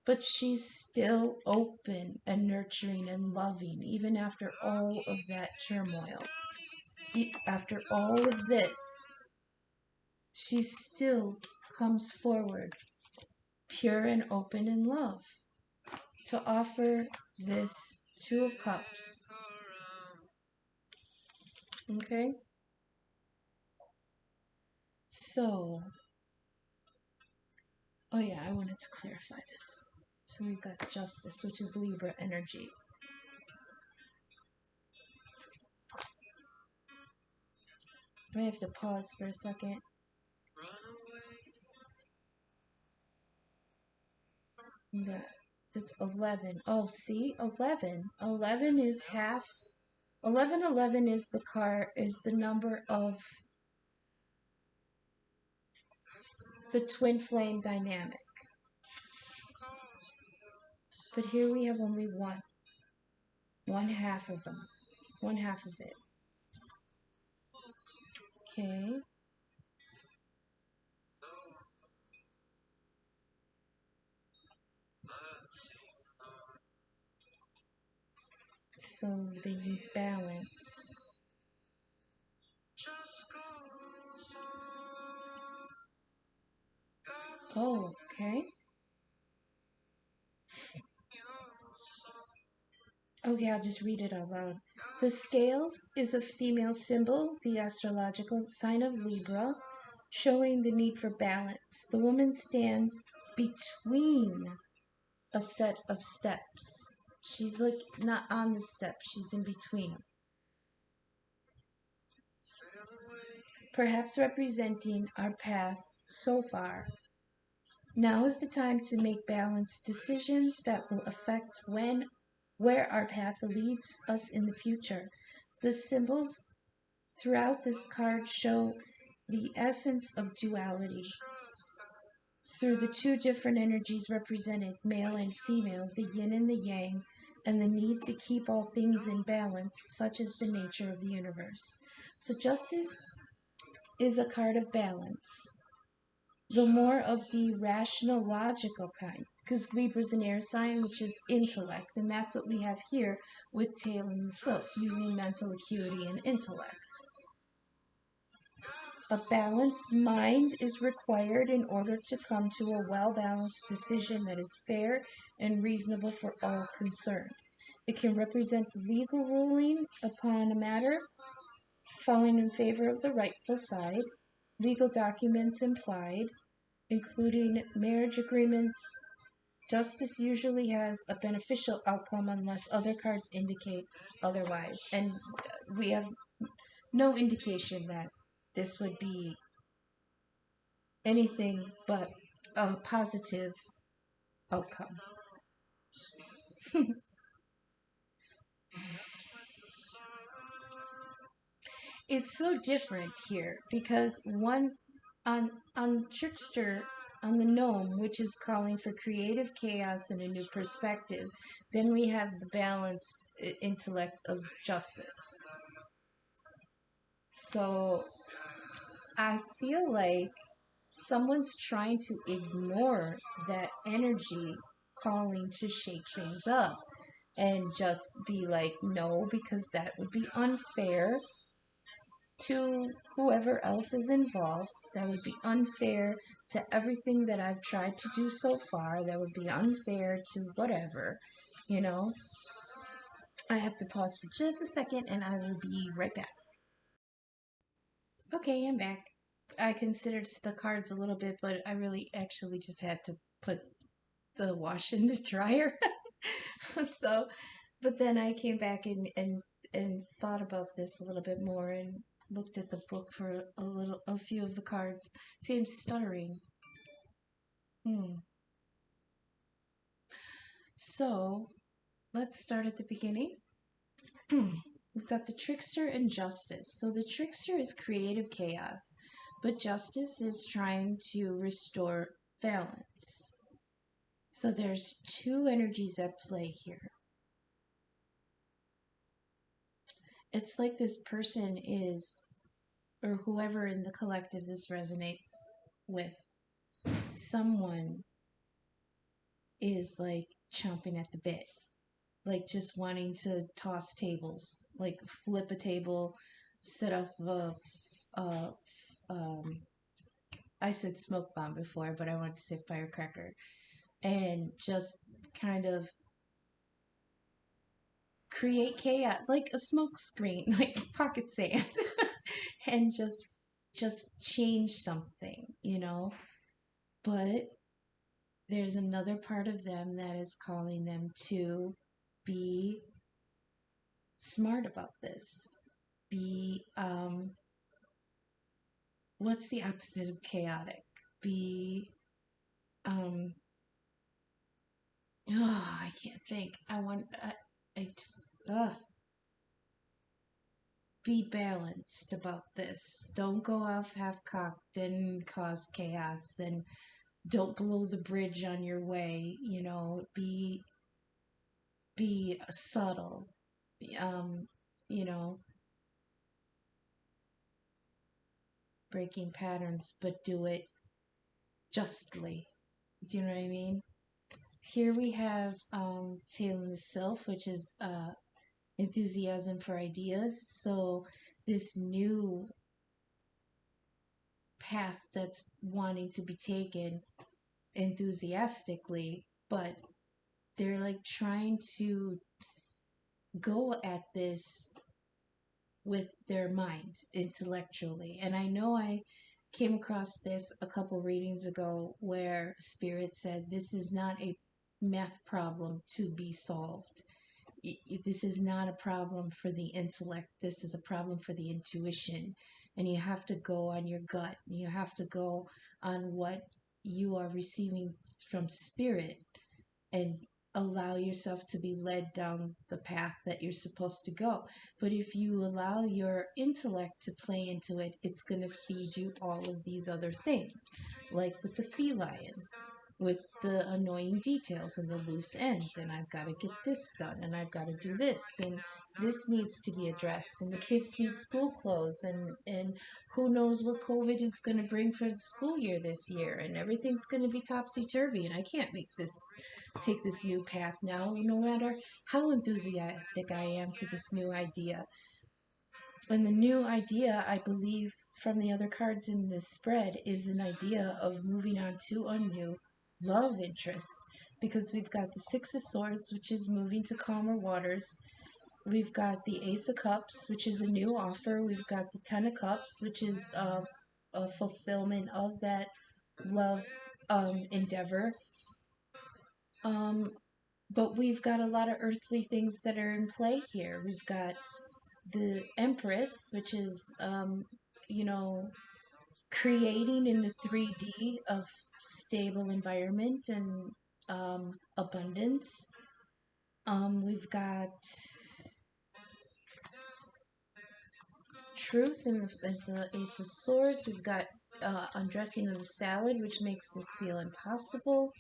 [SPEAKER 1] But she's still open and nurturing and loving, even after all of that turmoil. After all of this, she still comes forward, pure and open in love, to offer this Two of Cups. Okay? So, oh yeah, I wanted to clarify this. So we've got Justice, which is Libra energy. I may have to pause for a second. Yeah, that's 11. Oh, see? 11. 11 is half. 11 is the number of the twin flame dynamic. But here we have only one. One half of them. One half of it. Okay. So they need balance. Oh, okay. Okay, I'll just read it out loud. The scales is a female symbol, the astrological sign of Libra, showing the need for balance. The woman stands between a set of steps. She's like not on the steps, she's in between. Perhaps representing our path so far. Now is the time to make balanced decisions that will affect where our path leads us in the future. The symbols throughout this card show the essence of duality. Through the two different energies represented, male and female, the yin and the yang, and the need to keep all things in balance, such is the nature of the universe. So Justice is a card of balance. The more of the rational, logical kind, because Libra's an air sign, which is intellect, and that's what we have here with Tail and the Silk, using mental acuity and intellect. A balanced mind is required in order to come to a well-balanced decision that is fair and reasonable for all concerned. It can represent the legal ruling upon a matter, falling in favor of the rightful side, legal documents implied, including marriage agreements. Justice usually has a beneficial outcome unless other cards indicate otherwise. And we have no indication that this would be anything but a positive outcome. It's so different here because one on Trickster, on the gnome, which is calling for creative chaos and a new perspective, then we have the balanced intellect of Justice. So I feel like someone's trying to ignore that energy calling to shake things up and just be like, no, because that would be unfair to whoever else is involved. That would be unfair to everything that I've tried to do so far. That would be unfair to whatever, you know. I have to pause for just a second and I will be right back. Okay, I'm back. I considered the cards a little bit, but I really actually just had to put the wash in the dryer. So But then I came back and thought about this a little bit more and looked at the book for a few of the cards. See, I'm stuttering. So let's start at the beginning. We've got the trickster and justice. So the trickster is creative chaos, but justice is trying to restore balance. So there's two energies at play here. It's like this person is, or whoever in the collective this resonates with, someone is like chomping at the bit, like just wanting to toss tables, like flip a table, set off a I said smoke bomb before, but I wanted to say firecracker, and just kind of create chaos, like a smoke screen, like pocket sand, and just change something, you know. But there's another part of them that is calling them to be smart about this. Be what's the opposite of chaotic? Be oh, I can't think. I just be balanced about this. Don't go off half cocked and cause chaos, and don't blow the bridge on your way. You know, be subtle. Um, you know, breaking patterns, but do it justly. Do you know what I mean? Here we have Tailing the Self, which is enthusiasm for ideas. So this new path that's wanting to be taken enthusiastically, but they're like trying to go at this with their minds intellectually. And I know I came across this a couple readings ago where Spirit said this is not a math problem to be solved. This is not a problem for the intellect. This is a problem for the intuition. And you have to go on your gut. You have to go on what you are receiving from Spirit and allow yourself to be led down the path that you're supposed to go. But if you allow your intellect to play into it, it's going to feed you all of these other things, like with the feline, with the annoying details and the loose ends, and I've got to get this done, and I've got to do this, and this needs to be addressed, and the kids need school clothes, and who knows what COVID is going to bring for the school year this year, and everything's going to be topsy-turvy, and I can't take this new path now, no matter how enthusiastic I am for this new idea. And the new idea, I believe, from the other cards in this spread, is an idea of moving on to a new love interest. Because we've got the Six of Swords, which is moving to calmer waters. We've got the Ace of Cups, which is a new offer. We've got the Ten of Cups, which is a fulfillment of that love endeavor. But we've got a lot of earthly things that are in play here. We've got the Empress, which is, creating in the 3D of stable environment and abundance. We've got Truth in the Ace of Swords. We've got undressing in the salad, which makes this feel impossible.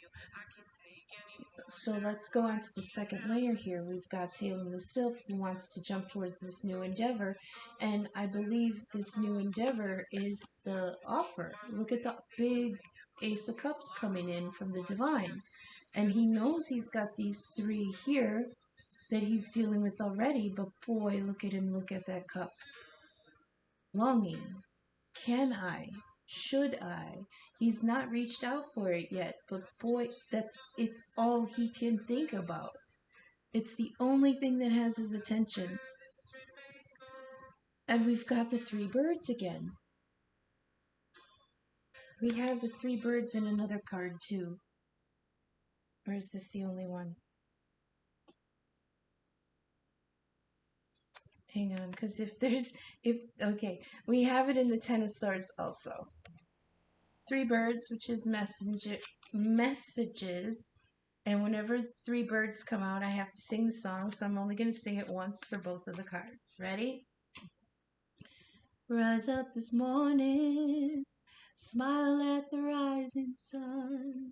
[SPEAKER 1] So let's go on to the second layer here. We've got Tailing the Sylph, who wants to jump towards this new endeavor. And I believe this new endeavor is the offer. Look at the big Ace of Cups coming in from the Divine. And he knows he's got these three here that he's dealing with already. But boy, look at him, look at that cup. Longing. Can I? Should I? He's not reached out for it yet, but boy, it's all he can think about. It's the only thing that has his attention. And we've got the three birds again. We have the three birds in another card too. Or is this the only one? hang on, because okay, we have it in the Ten of Swords also. Three birds, which is messages. And whenever three birds come out, I have to sing the song, so I'm only going to sing it once for both of the cards. Ready? Rise up this morning, smile at the rising sun.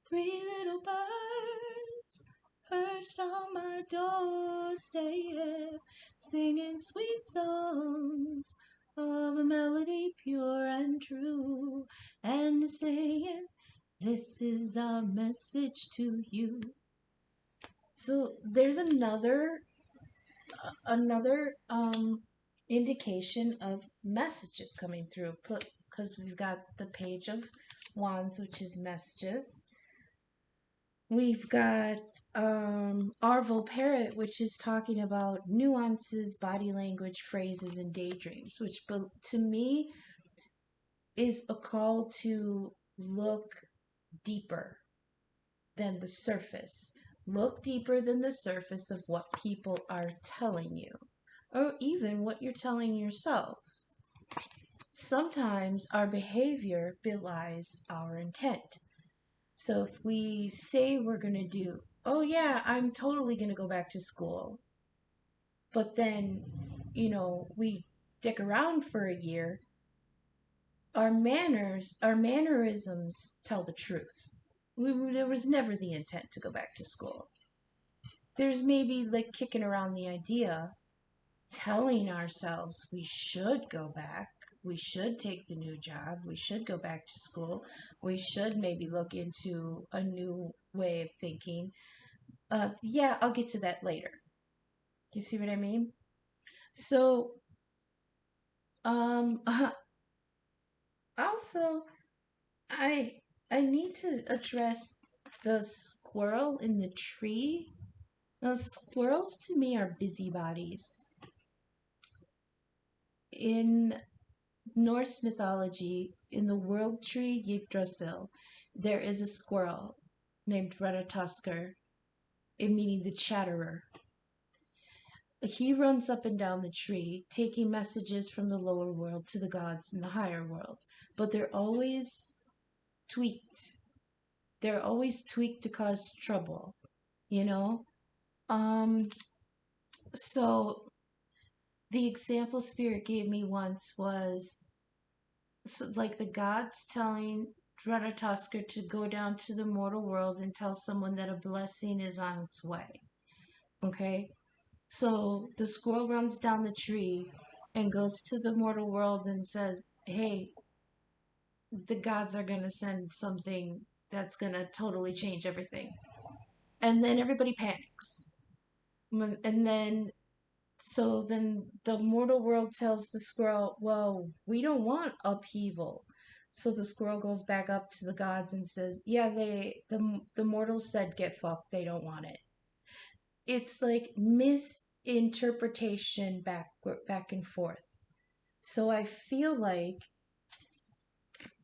[SPEAKER 1] Three little birds perched on my doorstep, singing sweet songs of a melody pure and true, and saying, this is our message to you. So there's another indication of messages coming through, because we've got the Page of Wands, which is messages. We've got Arvo Parrot, which is talking about nuances, body language, phrases, and daydreams, which to me is a call to look deeper than the surface. Look deeper than the surface of what people are telling you, or even what you're telling yourself. Sometimes our behavior belies our intent. So if we say we're going to do, oh yeah, I'm totally going to go back to school, but then, we dick around for a year, our mannerisms tell the truth. There was never the intent to go back to school. There's maybe like kicking around the idea, telling ourselves we should go back, we should take the new job, we should go back to school, we should maybe look into a new way of thinking. Yeah, I'll get to that later. You see what I mean? So, also, I need to address the squirrel in the tree. Now, squirrels to me are busybodies. In Norse mythology, in the world tree Yggdrasil, there is a squirrel named Ratatoskr, meaning the chatterer. He runs up and down the tree, taking messages from the lower world to the gods in the higher world. But they're always tweaked. They're always tweaked to cause trouble, you know? So the example Spirit gave me once was like the gods telling Ratatoskr to go down to the mortal world and tell someone that a blessing is on its way. Okay? So the squirrel runs down the tree and goes to the mortal world and says, hey, the gods are going to send something that's going to totally change everything. And then everybody panics. And then the mortal world tells the squirrel, well, we don't want upheaval. So the squirrel goes back up to the gods and says, yeah, the mortals said get fucked, they don't want it. It's like misinterpretation back and forth. So I feel like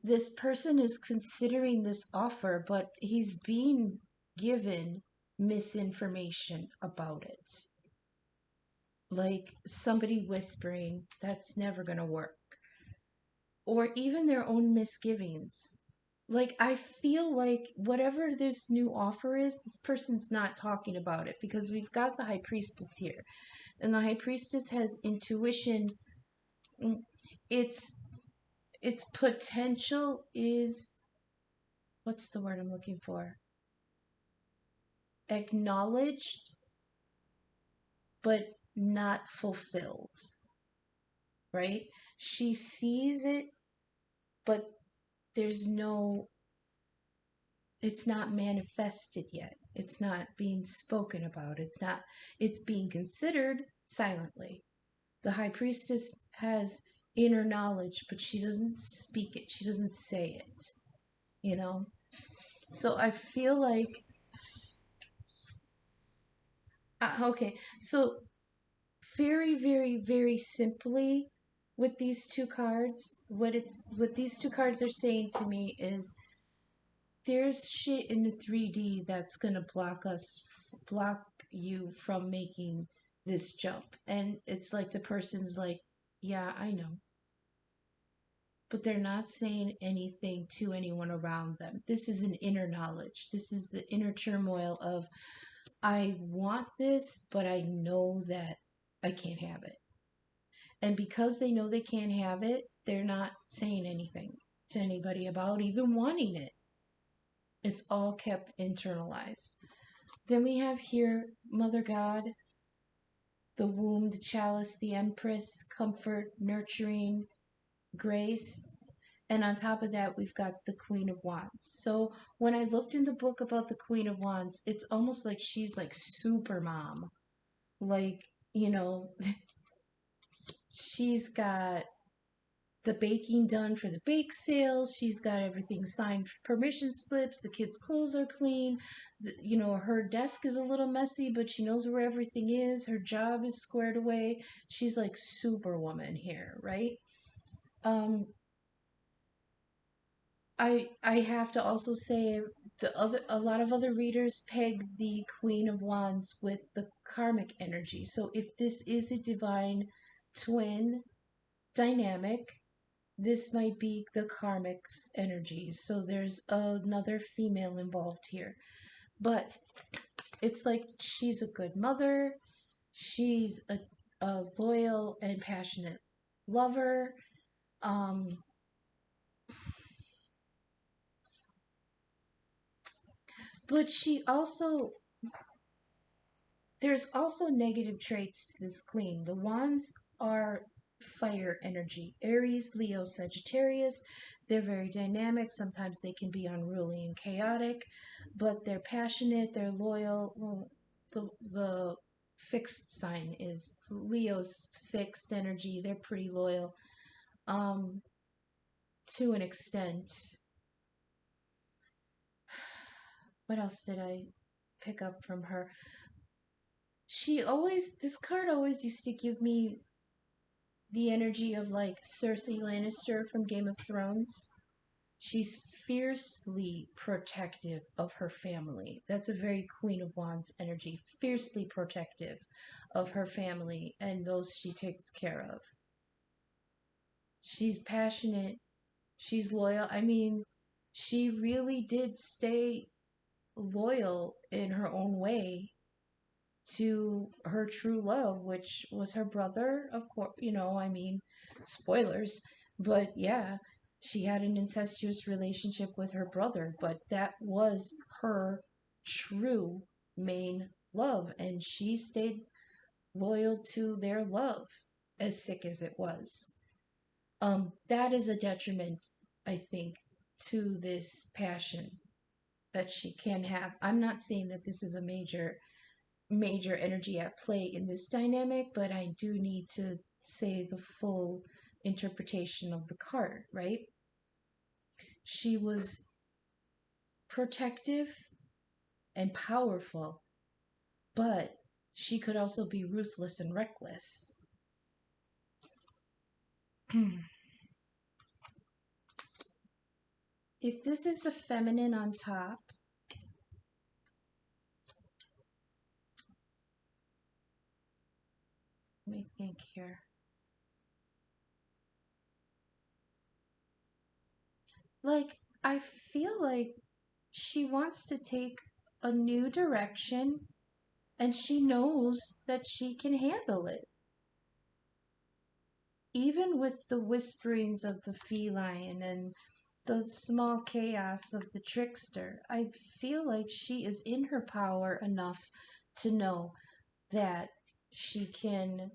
[SPEAKER 1] this person is considering this offer, but he's being given misinformation about it. Like somebody whispering, that's never going to work. Or even their own misgivings. Like, I feel like whatever this new offer is, this person's not talking about it, because we've got the High Priestess here. And the High Priestess has intuition. Its potential is, what's the word I'm looking for? Acknowledged, but not fulfilled. Right? She sees it, but it's not manifested yet. It's not being spoken about. It's being considered silently. The High Priestess has inner knowledge, but she doesn't speak it. She doesn't say it, So I feel like, okay, so very, very, very simply, with these two cards, what these two cards are saying to me is, there's shit in the 3D that's gonna block you from making this jump. And it's like the person's like, yeah, I know. But they're not saying anything to anyone around them. This is an inner knowledge. This is the inner turmoil of, I want this, but I know that I can't have it. And because they know they can't have it, they're not saying anything to anybody about even wanting it. It's all kept internalized. Then we have here Mother God, the womb, the chalice, the empress, comfort, nurturing, grace. And on top of that, we've got the Queen of Wands. So when I looked in the book about the Queen of Wands, it's almost like she's like super mom. Like, she's got the baking done for the bake sale. She's got everything signed for permission slips. The kids' clothes are clean. Her desk is a little messy, but she knows where everything is. Her job is squared away. She's like superwoman here, right? I have to also say a lot of other readers peg the Queen of Wands with the karmic energy. So if this is a divine twin dynamic, this might be the karmic's energy. So there's another female involved here. But it's like she's a good mother, she's a loyal and passionate lover. But there's also negative traits to this queen. The wands are fire energy, Aries, Leo, Sagittarius. They're very dynamic. Sometimes they can be unruly and chaotic, but they're passionate, they're loyal. Well, the fixed sign is Leo's fixed energy. They're pretty loyal um, to an extent. What else did I pick up from her? This card always used to give me the energy of like Cersei Lannister from Game of Thrones. She's fiercely protective of her family. That's a very Queen of Wands energy. Fiercely protective of her family and those she takes care of. She's passionate. She's loyal. I mean, she really did stay loyal in her own way to her true love, which was her brother, of course. Spoilers, but yeah, she had an incestuous relationship with her brother, but that was her true main love, and she stayed loyal to their love, as sick as it was. That is a detriment, I think, to this passion that she can have. I'm not saying that this is a major energy at play in this dynamic, but I do need to say the full interpretation of the card, right? She was protective and powerful, but she could also be ruthless and reckless. If this is the feminine on top, let me think here. Like, I feel like she wants to take a new direction and she knows that she can handle it. Even with the whisperings of the feline and the small chaos of the trickster, I feel like she is in her power enough to know that she can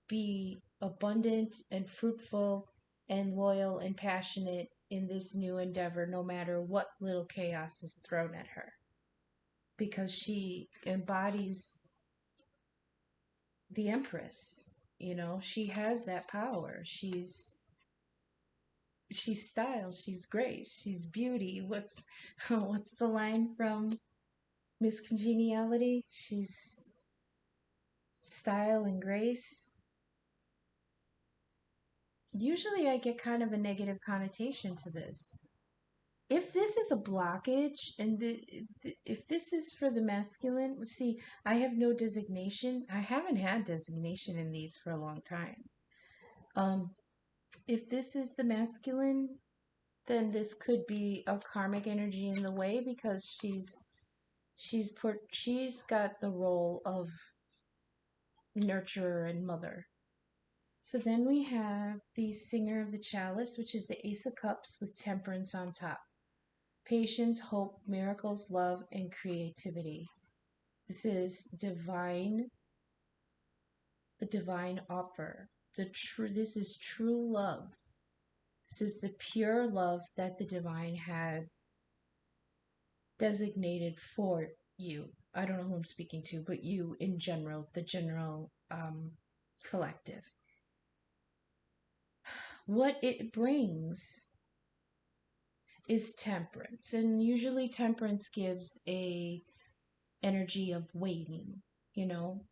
[SPEAKER 1] be abundant and fruitful and loyal and passionate in this new endeavor, no matter what little chaos is thrown at her. Because she embodies the Empress. She has that power. She's style, she's grace, she's beauty. What's the line from Miss Congeniality? She's style and grace. Usually I get kind of a negative connotation to this. if this is a blockage, and if this is for the masculine, see, I have no designation. I haven't had designation in these for a long time. If this is the masculine, then this could be a karmic energy in the way, because she's got the role of nurturer and mother. So then we have the Singer of the Chalice, which is the Ace of Cups with Temperance on top. Patience, hope, miracles, love, and creativity. This is divine, a divine offer. This is true love. This is the pure love that the divine had designated for you. I don't know who I'm speaking to, but you in general, the general collective. What it brings is temperance, and usually temperance gives a energy of waiting,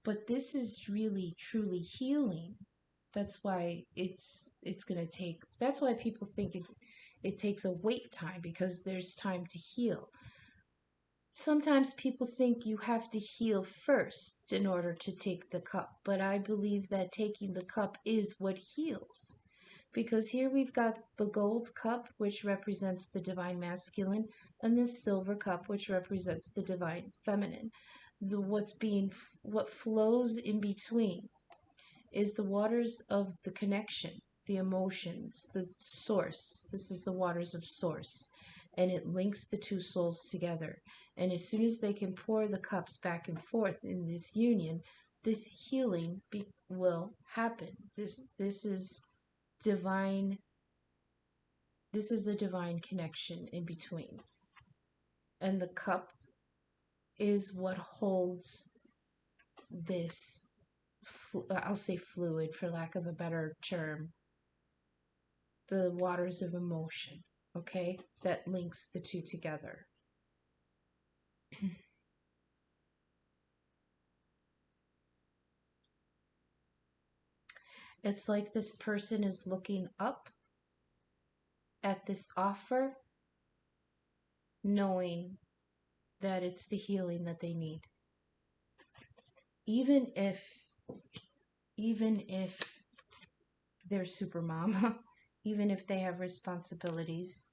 [SPEAKER 1] but this is really truly healing. That's why that's why people think it takes a wait time, because there's time to heal. Sometimes people think you have to heal first in order to take the cup, but I believe that taking the cup is what heals. Because here we've got the gold cup, which represents the divine masculine, and this silver cup, which represents the divine feminine. What flows in between is the waters of the connection, the emotions, the source. This is the waters of source, and it links the two souls together. And as soon as they can pour the cups back and forth in this union, this healing will happen. This is divine. This is the divine connection in between. And the cup is what holds this, I'll say fluid for lack of a better term, the waters of emotion, okay, that links the two together. It's like this person is looking up at this offer, knowing that it's the healing that they need. Even if they're super mama, even if they have responsibilities,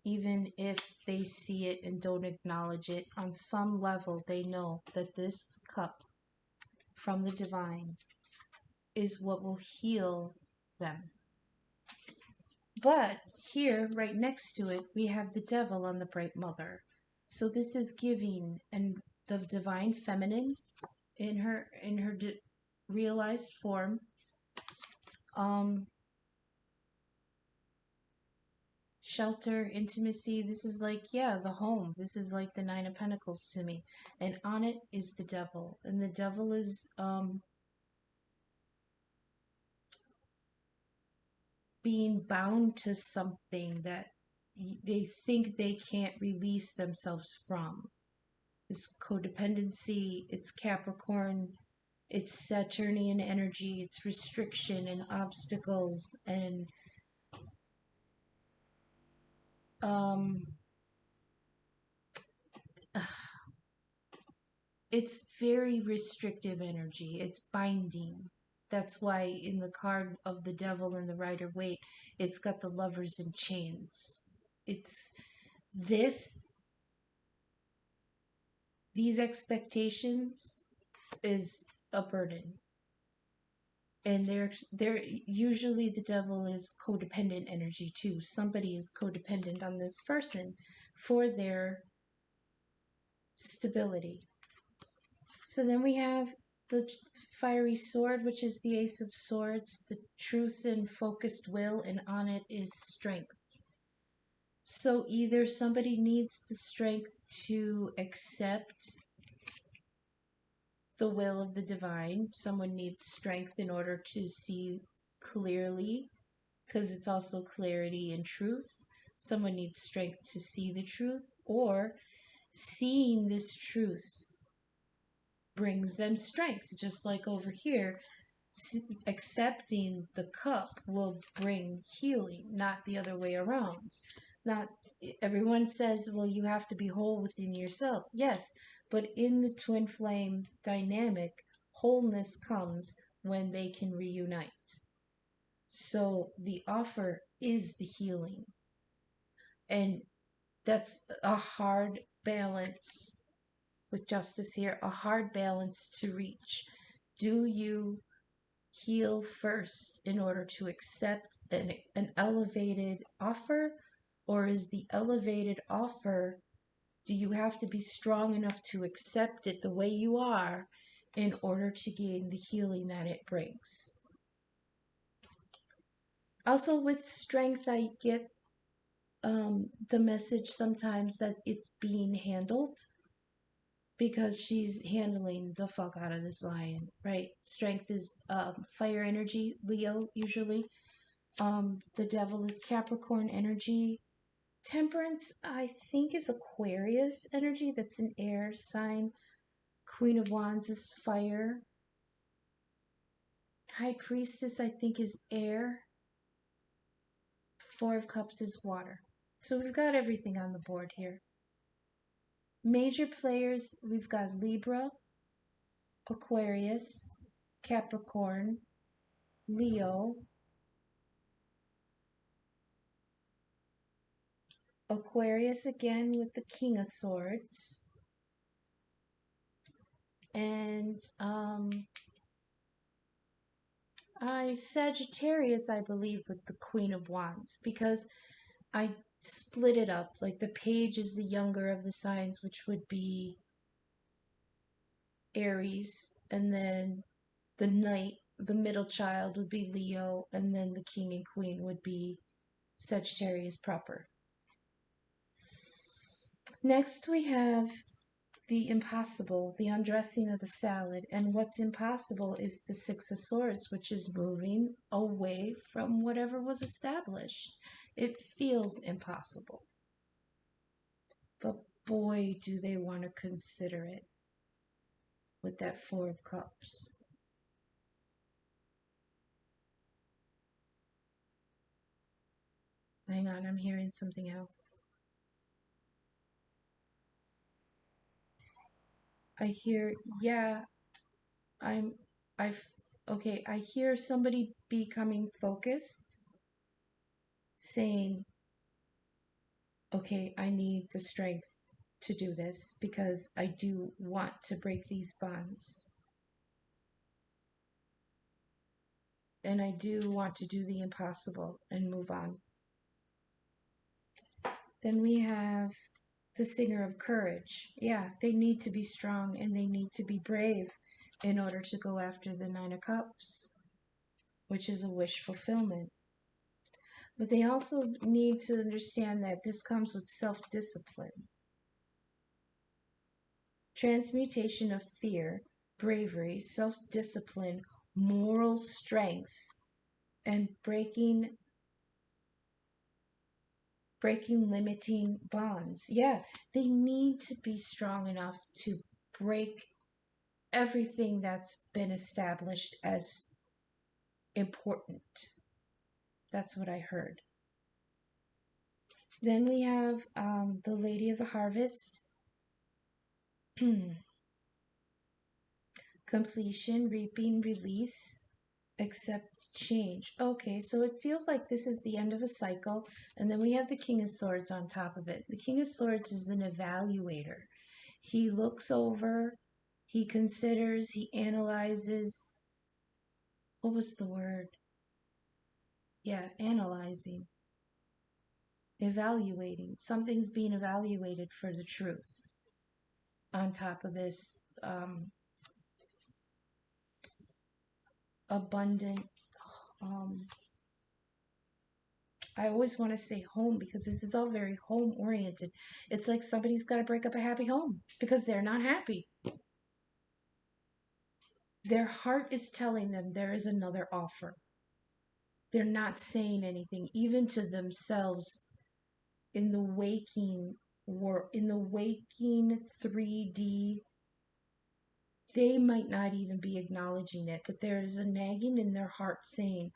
[SPEAKER 1] even if they see it and don't acknowledge it, on some level they know that this cup from the divine is what will heal them. But here, right next to it, we have the devil on the bright mother. So this is giving, and the divine feminine in her realized form, shelter, intimacy. This is like, yeah, the home. This is like the Nine of Pentacles to me. And on it is the devil. And the devil is being bound to something that they think they can't release themselves from. It's codependency, it's Capricorn, it's Saturnian energy, it's restriction and obstacles, and it's very restrictive energy. It's binding. That's why in the card of the devil and the Rider-Waite, it's got the lovers in chains. It's these expectations is a burden. And they're usually, the devil is codependent energy too. Somebody is codependent on this person for their stability. So then we have the fiery sword, which is the Ace of Swords, the truth and focused will, and on it is strength. So either somebody needs the strength to accept the will of the divine. Someone needs strength in order to see clearly, because it's also clarity and truth. Someone needs strength to see the truth, or seeing this truth brings them strength. Just like over here, accepting the cup will bring healing, not the other way around. Not everyone says, well, you have to be whole within yourself. Yes, but in the twin flame dynamic, wholeness comes when they can reunite. So the offer is the healing. And that's a hard balance with justice here, a hard balance to reach. Do you heal first in order to accept an elevated offer? Or is the elevated offer, do you have to be strong enough to accept it the way you are in order to gain the healing that it brings? Also, with strength, I get the message sometimes that it's being handled because she's handling the fuck out of this lion, right? Strength is fire energy, Leo usually. The devil is Capricorn energy. Temperance, I think, is Aquarius energy. That's an air sign. Queen of Wands is fire. High Priestess, I think, is air. Four of Cups is water. So we've got everything on the board here. Major players, we've got Libra, Aquarius, Capricorn, Leo, Aquarius again with the King of Swords, and Sagittarius, I believe, with the Queen of Wands, because I split it up. Like the page is the younger of the signs, which would be Aries, and then the knight, the middle child, would be Leo, and then the king and queen would be Sagittarius proper. Next we have the impossible, the undressing of the salad, and what's impossible is the Six of Swords, which is moving away from whatever was established. It feels impossible, but boy, do they want to consider it with that Four of Cups. Hang on, I'm hearing something else. I hear, yeah, okay, I hear somebody becoming focused, saying, okay, I need the strength to do this because I do want to break these bonds. And I do want to do the impossible and move on. Then we have the Singer of Courage. Yeah, they need to be strong and they need to be brave in order to go after the Nine of Cups, which is a wish fulfillment. But they also need to understand that this comes with self-discipline. Transmutation of fear, bravery, self-discipline, moral strength, and breaking limiting bonds. Yeah, they need to be strong enough to break everything that's been established as important. That's what I heard. Then we have the Lady of the Harvest. Completion, reaping, release, accept change. Okay, so it feels like this is the end of a cycle, and then we have the King of Swords on top of it. The King of Swords is an evaluator. He looks over, he considers, he analyzes. What was the word? Yeah, analyzing. Evaluating. Something's being evaluated for the truth. On top of this, abundant, I always want to say home because this is all very home oriented. It's like somebody's got to break up a happy home because they're not happy. Their heart is telling them there is another offer. They're not saying anything, even to themselves. In the waking world, in the waking 3D, they might not even be acknowledging it, but there is a nagging in their heart saying,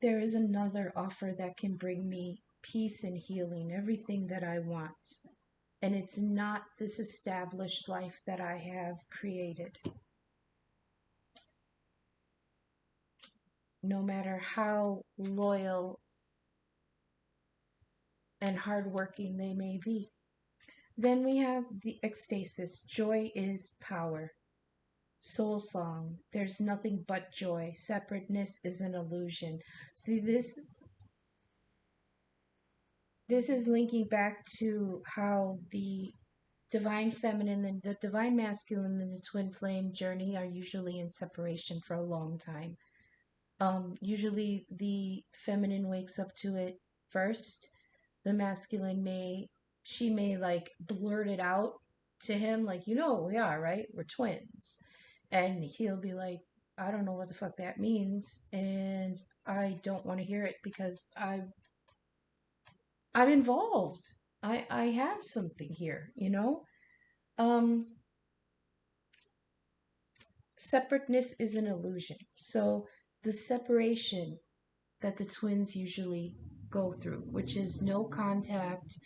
[SPEAKER 1] there is another offer that can bring me peace and healing, everything that I want. And it's not this established life that I have created. No matter how loyal and hardworking they may be. Then we have the ecstasis. Joy is power. Soul song. There's nothing but joy. Separateness is an illusion. See, this is linking back to how the divine feminine and the divine masculine and the twin flame journey are usually in separation for a long time. Usually the feminine wakes up to it first. The masculine may like blurt it out to him, like, you know what we are, right? We're twins. And he'll be like, I don't know what the fuck that means, and I don't want to hear it because I'm involved. I have something here, you know? Separateness is an illusion. So the separation that the twins usually go through, which is no contact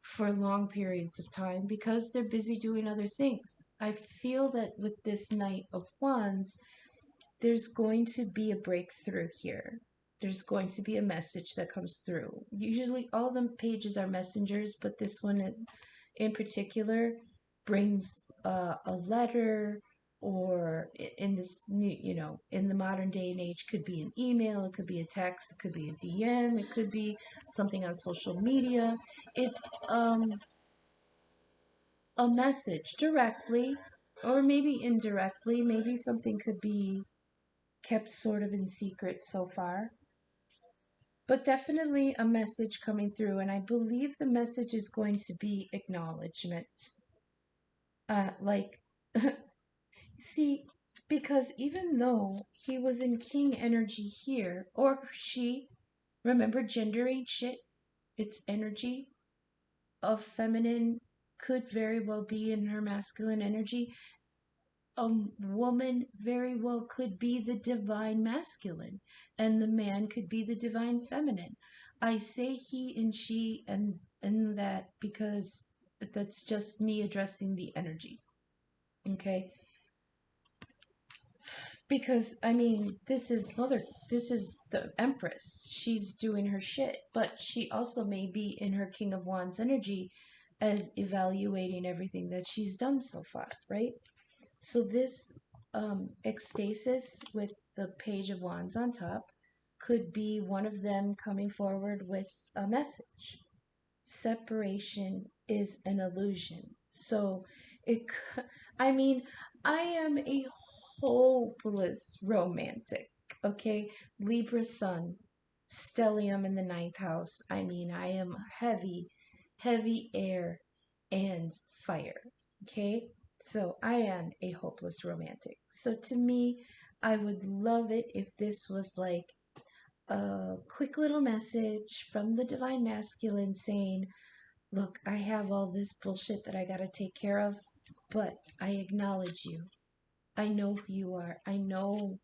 [SPEAKER 1] for long periods of time because they're busy doing other things. I feel that with this Knight of Wands, there's going to be a breakthrough here. There's going to be a message that comes through. Usually all the pages are messengers, but this one in particular brings a letter, or in this new, in the modern day and age, could be an email, it could be a text, it could be a DM, it could be something on social media. It's a message directly or maybe indirectly. Maybe something could be kept sort of in secret so far, but definitely a message coming through. And I believe the message is going to be acknowledgement. Like, see, because even though he was in king energy here, or she, remember, gender ain't shit, it's energy of feminine, could very well be in her masculine energy. A woman very well could be the divine masculine, and the man could be the divine feminine. I say he and she and that because that's just me addressing the energy. Okay? Because I mean, this is the Empress. She's doing her shit, but she also may be in her King of Wands energy as evaluating everything that she's done so far, right? So this ecstasis with the Page of Wands on top could be one of them coming forward with a message. Separation is an illusion. So I mean, I am a hopeless romantic, okay? Libra sun, stellium in the 9th house. I mean, I am heavy air and fire, okay? So I am a hopeless romantic. So to me, I would love it if this was like a quick little message from the divine masculine saying, look, I have all this bullshit that I gotta take care of, but I acknowledge you. I know who you are. I know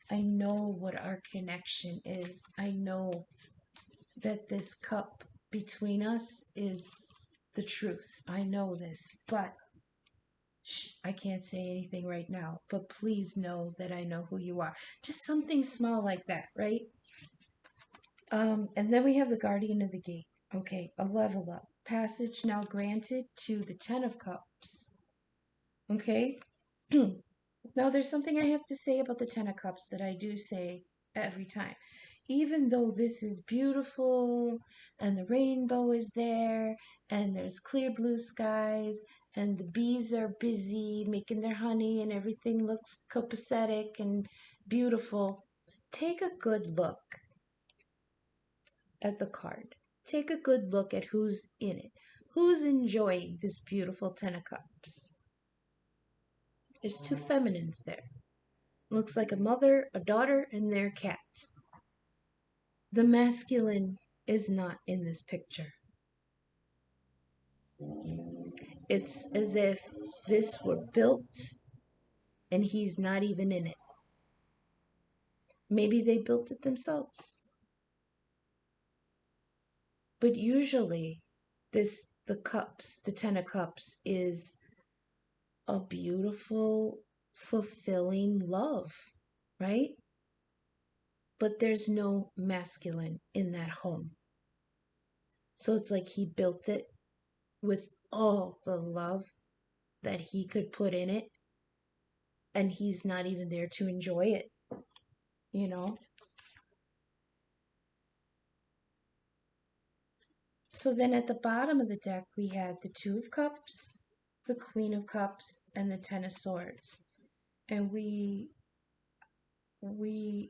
[SPEAKER 1] what our connection is. I know that this cup between us is the truth. I know this, but I can't say anything right now, but please know that I know who you are. Just something small like that, right? And then we have the Guardian of the Gate. Okay, a level up. Passage now granted to the Ten of Cups. Okay? Now, there's something I have to say about the Ten of Cups that I do say every time. Even though this is beautiful, and the rainbow is there, and there's clear blue skies, and the bees are busy making their honey, and everything looks copacetic and beautiful, take a good look at the card. Take a good look at who's in it. Who's enjoying this beautiful Ten of Cups? There's two feminines there. Looks like a mother, a daughter, and their cat. The masculine is not in this picture. It's as if this were built and he's not even in it. Maybe they built it themselves. But usually the 10 of Cups is a beautiful, fulfilling love, right? But there's no masculine in that home. So it's like he built it with all the love that he could put in it, and he's not even there to enjoy it, you know? So then at the bottom of the deck, we had the Two of Cups, the Queen of Cups, and the Ten of Swords. And we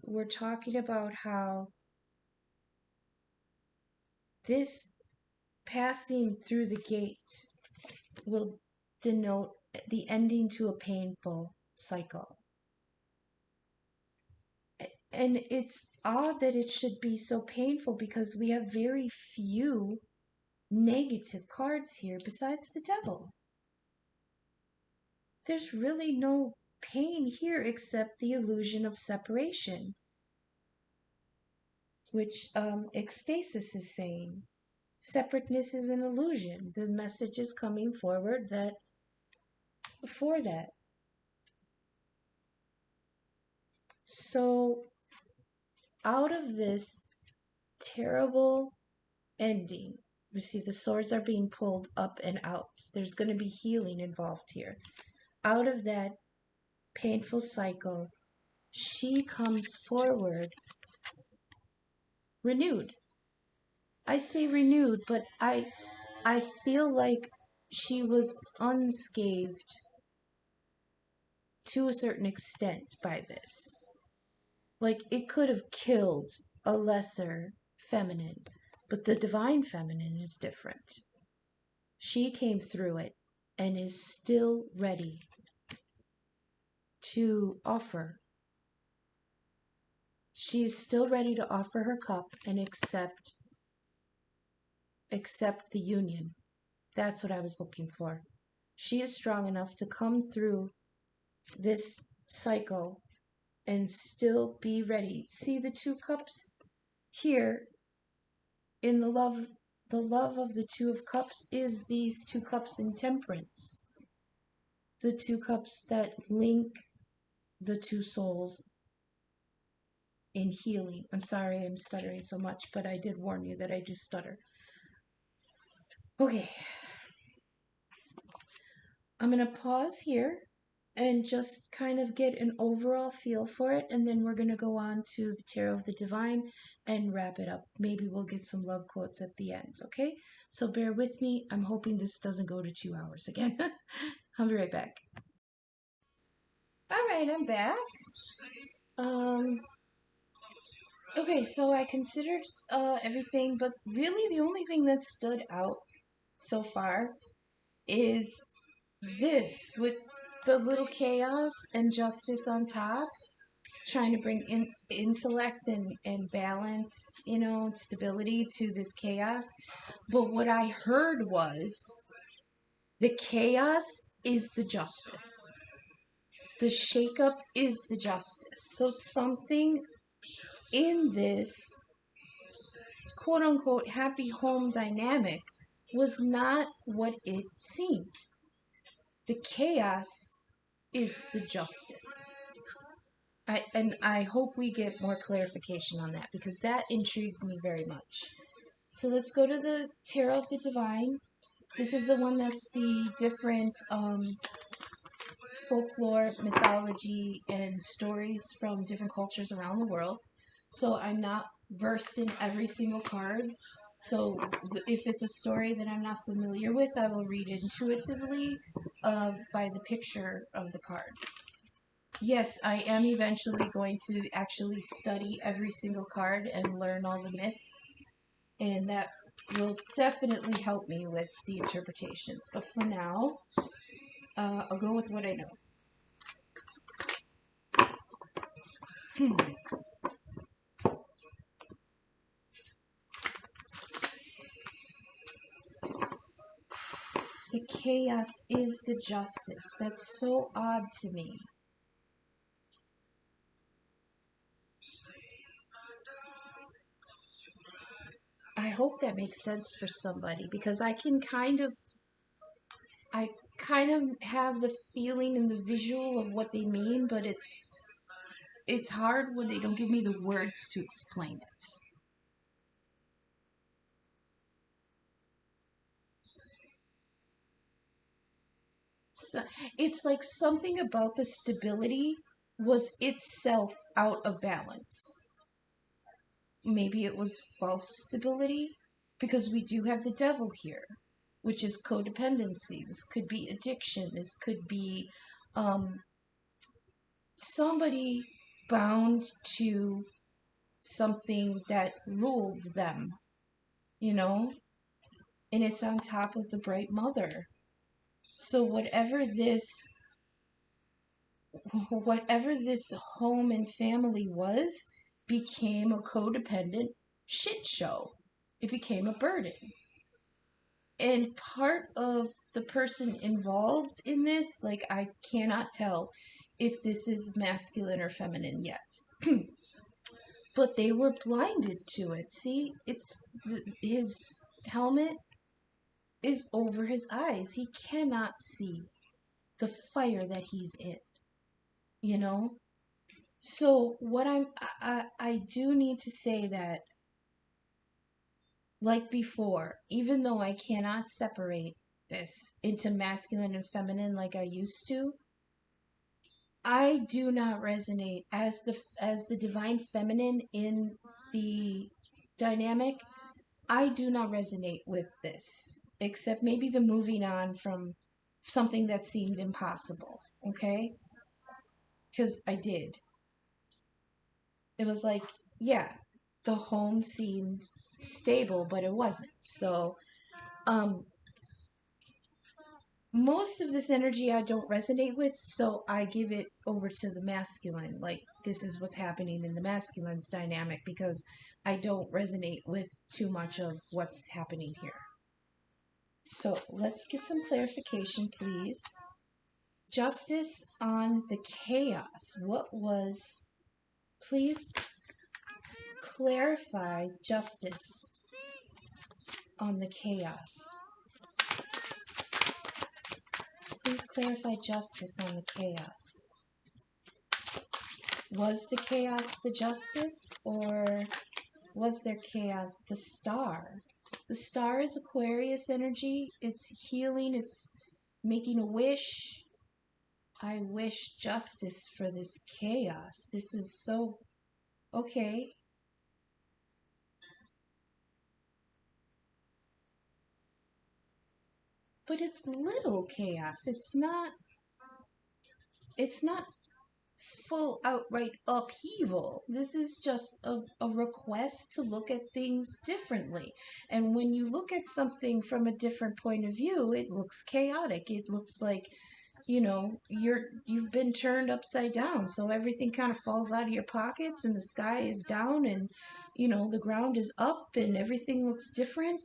[SPEAKER 1] were talking about how this passing through the gate will denote the ending to a painful cycle. And it's odd that it should be so painful because we have very few negative cards here besides the Devil. There's really no pain here except the illusion of separation, which ecstasis is saying. Separateness is an illusion. The message is coming forward that for that. So out of this terrible ending, you see the swords are being pulled up and out. There's going to be healing involved here. Out of that painful cycle, she comes forward renewed. I say renewed, but I feel like she was unscathed to a certain extent by this. Like, it could have killed a lesser feminine, but the divine feminine is different. She came through it and is still ready to offer. She is still ready to offer her cup and accept the union. That's what I was looking for. She is strong enough to come through this cycle and still be ready. See the Two Cups here in the love of the Two of Cups is these two cups in temperance. The two cups that link the two souls in healing. I'm sorry I'm stuttering so much, but I did warn you that I do stutter. Okay. I'm going to pause here and just kind of get an overall feel for it, and then we're going to go on to the Tarot of the Divine and wrap it up. Maybe we'll get some love quotes at the end, okay? So bear with me. I'm hoping this doesn't go to 2 hours again. I'll be right back. All right, I'm back. Okay, so I considered everything, but really the only thing that stood out so far is this, with the little chaos and justice on top, trying to bring in intellect and balance, you know, stability to this chaos. But what I heard was the chaos is the justice. The shakeup is the justice. So something in this quote unquote happy home dynamic was not what it seemed. The chaos is the justice. I hope we get more clarification on that, because that intrigued me very much. So let's go to the Tarot of the Divine. This is the one that's the different folklore, mythology, and stories from different cultures around the world. So I'm not versed in every single card. So if it's a story that I'm not familiar with, I will read intuitively by the picture of the card. Yes, I am eventually going to actually study every single card and learn all the myths, and that will definitely help me with the interpretations. But for now, I'll go with what I know. The chaos is the justice. That's so odd to me. I hope that makes sense for somebody, because I kind of have the feeling and the visual of what they mean, but it's hard when they don't give me the words to explain it. So it's like something about the stability was itself out of balance. Maybe it was false stability, because we do have the devil here, which is codependency. This could be addiction. This could be somebody bound to something that ruled them, you know? And it's on top of the bright mother. So whatever this home and family was became a codependent shit show. It became a burden. And part of the person involved in this, like, I cannot tell if this is masculine or feminine yet. But they were blinded to it. See, his helmet is over his eyes. He cannot see the fire that he's in, you know? So what I do need to say that, like before, even though I cannot separate this into masculine and feminine like I used to, I do not resonate as the divine feminine in the dynamic. I do not resonate with this, except maybe the moving on from something that seemed impossible, okay? Because I did. It was like, yeah, the home seemed stable, but it wasn't. So, most of this energy I don't resonate with, so I give it over to the masculine. Like, this is what's happening in the masculine's dynamic, because I don't resonate with too much of what's happening here. So let's get some clarification, please. Justice on the chaos. What was... Please clarify justice on the chaos. Please clarify justice on the chaos. Was the chaos the justice, or was there chaos the star? The star is Aquarius energy. It's healing. It's making a wish. I wish justice for this chaos. This is so... Okay. But it's little chaos. It's not full outright upheaval. This is just a request to look at things differently. And when you look at something from a different point of view, it looks chaotic. It looks like, you know, you've been turned upside down. So everything kind of falls out of your pockets, and the sky is down, and, you know, the ground is up, and everything looks different.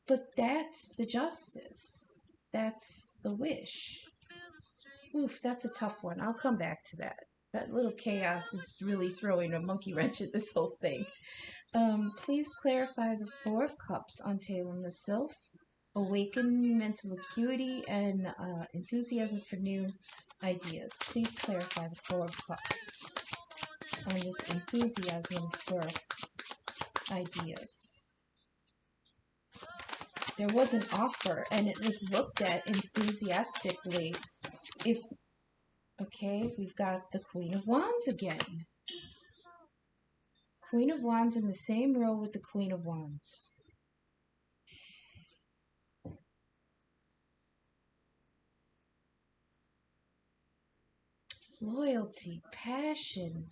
[SPEAKER 1] But that's the justice. That's the wish. Oof, that's a tough one. I'll come back to that. That little chaos is really throwing a monkey wrench at this whole thing. Please clarify the Four of Cups on Untailing the Self, awaken mental acuity, and enthusiasm for new ideas. Please clarify the Four of Cups on this enthusiasm for ideas. There was an offer, and it was looked at enthusiastically. Okay, we've got the Queen of Wands again. Queen of Wands in the same row with the Queen of Wands. Loyalty, passion.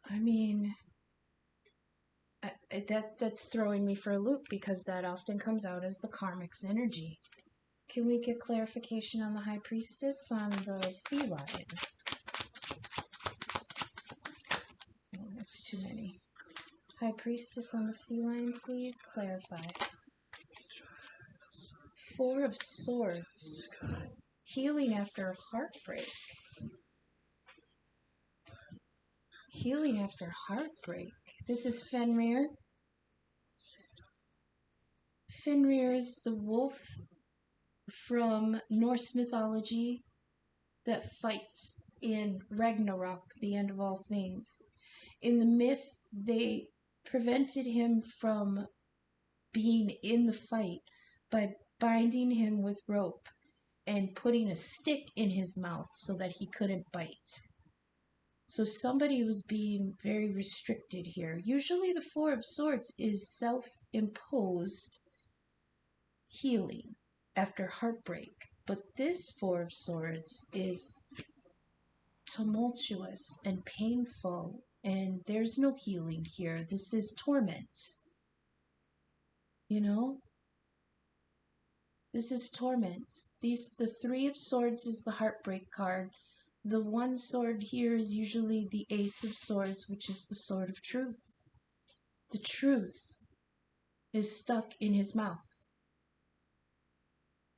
[SPEAKER 1] I mean, that's throwing me for a loop, because that often comes out as the karmic's energy. Can we get clarification on the High Priestess on the feline? Oh, that's too many. High Priestess on the feline, please clarify. Four of Swords. Healing after heartbreak. Healing after heartbreak. This is Fenrir. Fenrir is the wolf from Norse mythology that fights in Ragnarok, the end of all things. In the myth, they prevented him from being in the fight by binding him with rope and putting a stick in his mouth so that he couldn't bite. So somebody was being very restricted here. Usually the Four of Swords is self-imposed healing after heartbreak, but this Four of Swords is tumultuous and painful, and there's no healing here. This is torment. You know? This is torment. The Three of Swords is the heartbreak card. The one sword here is usually the Ace of Swords, which is the sword of truth. The truth is stuck in his mouth.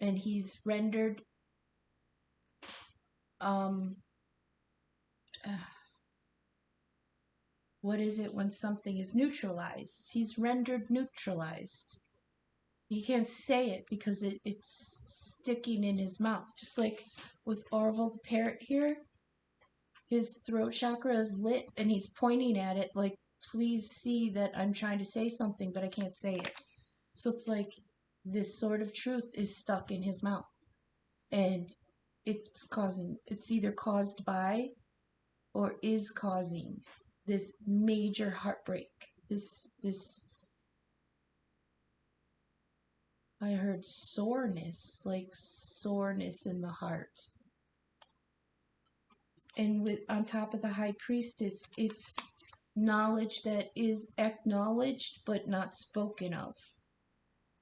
[SPEAKER 1] And he's rendered what is it when something is neutralized? He's rendered neutralized. He can't say it because it's sticking in his mouth. Just like with Orville the parrot here, his throat chakra is lit and he's pointing at it like, please see that I'm trying to say something, but I can't say it. So it's like this sword of truth is stuck in his mouth. And it's either caused by or is causing this major heartbreak. This I heard soreness, like soreness in the heart. And on top of the High Priestess, it's knowledge that is acknowledged but not spoken of.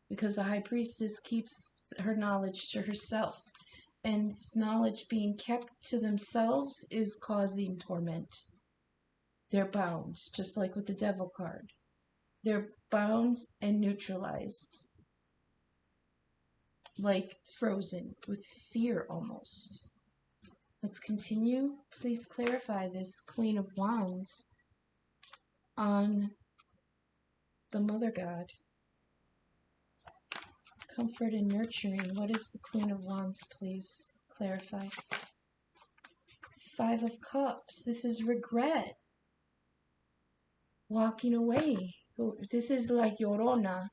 [SPEAKER 1] Because the High Priestess keeps her knowledge to herself. And this knowledge being kept to themselves is causing torment. They're bound, just like with the Devil card. They're bound and neutralized. Like frozen with fear almost. Let's continue. Please clarify this Queen of Wands on the Mother God. Comfort and nurturing. What is the Queen of Wands, please? Clarify. Five of Cups. This is regret. Walking away. This is like Llorona.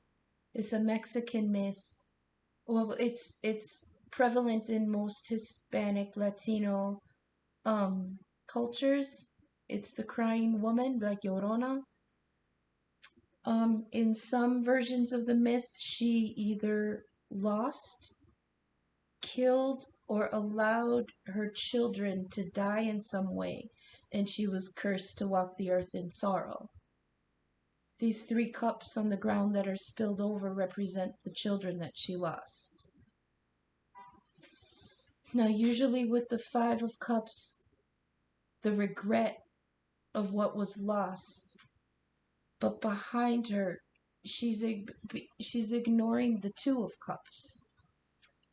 [SPEAKER 1] It's a Mexican myth. Well, it's prevalent in most Hispanic, Latino cultures. It's the crying woman, like Llorona. In some versions of the myth, she either lost, killed, or allowed her children to die in some way, and she was cursed to walk the earth in sorrow. These three cups on the ground that are spilled over represent the children that she lost. Now, usually with the Five of Cups, the regret of what was lost, but behind her, she's ignoring the Two of Cups.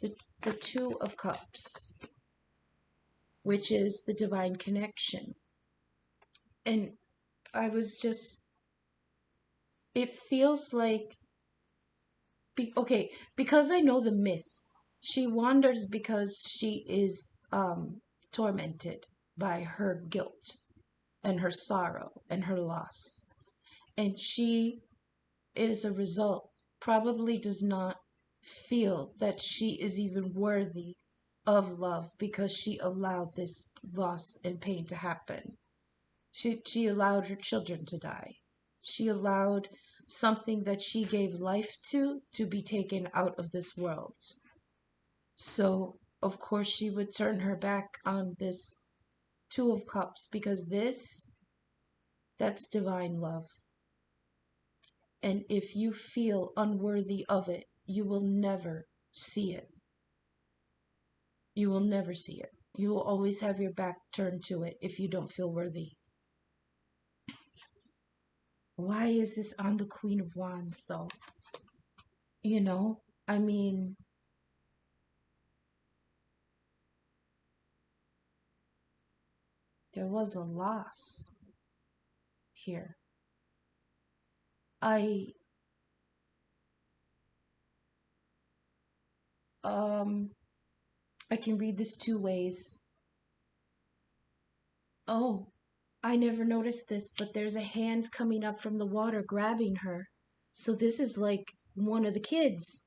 [SPEAKER 1] The Two of Cups, which is the divine connection. And I was just, it feels like, okay, because I know the myth, she wanders because she is tormented by her guilt and her sorrow and her loss. And she, as a result, probably does not feel that she is even worthy of love because she allowed this loss and pain to happen. She allowed her children to die. She allowed something that she gave life to be taken out of this world. So, of course, she would turn her back on this Two of Cups because that's divine love. And if you feel unworthy of it, you will never see it. You will never see it. You will always have your back turned to it if you don't feel worthy. Why is this on the Queen of Wands, though? You know, I mean, there was a loss here. I um I can read this two ways. Oh, I never noticed this, but there's a hand coming up from the water grabbing her. So this is like one of the kids,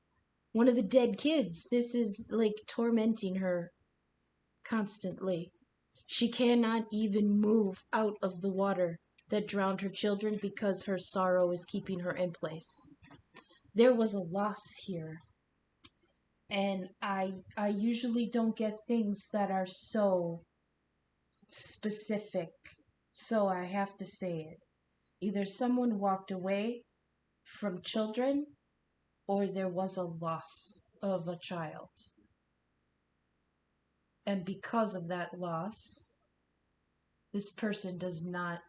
[SPEAKER 1] one of the dead kids. This is like tormenting her constantly. She cannot even move out of the water that drowned her children because her sorrow is keeping her in place. There was a loss here. And I usually don't get things that are so specific. So I have to say it. Either someone walked away from children or there was a loss of a child. And because of that loss, this person does not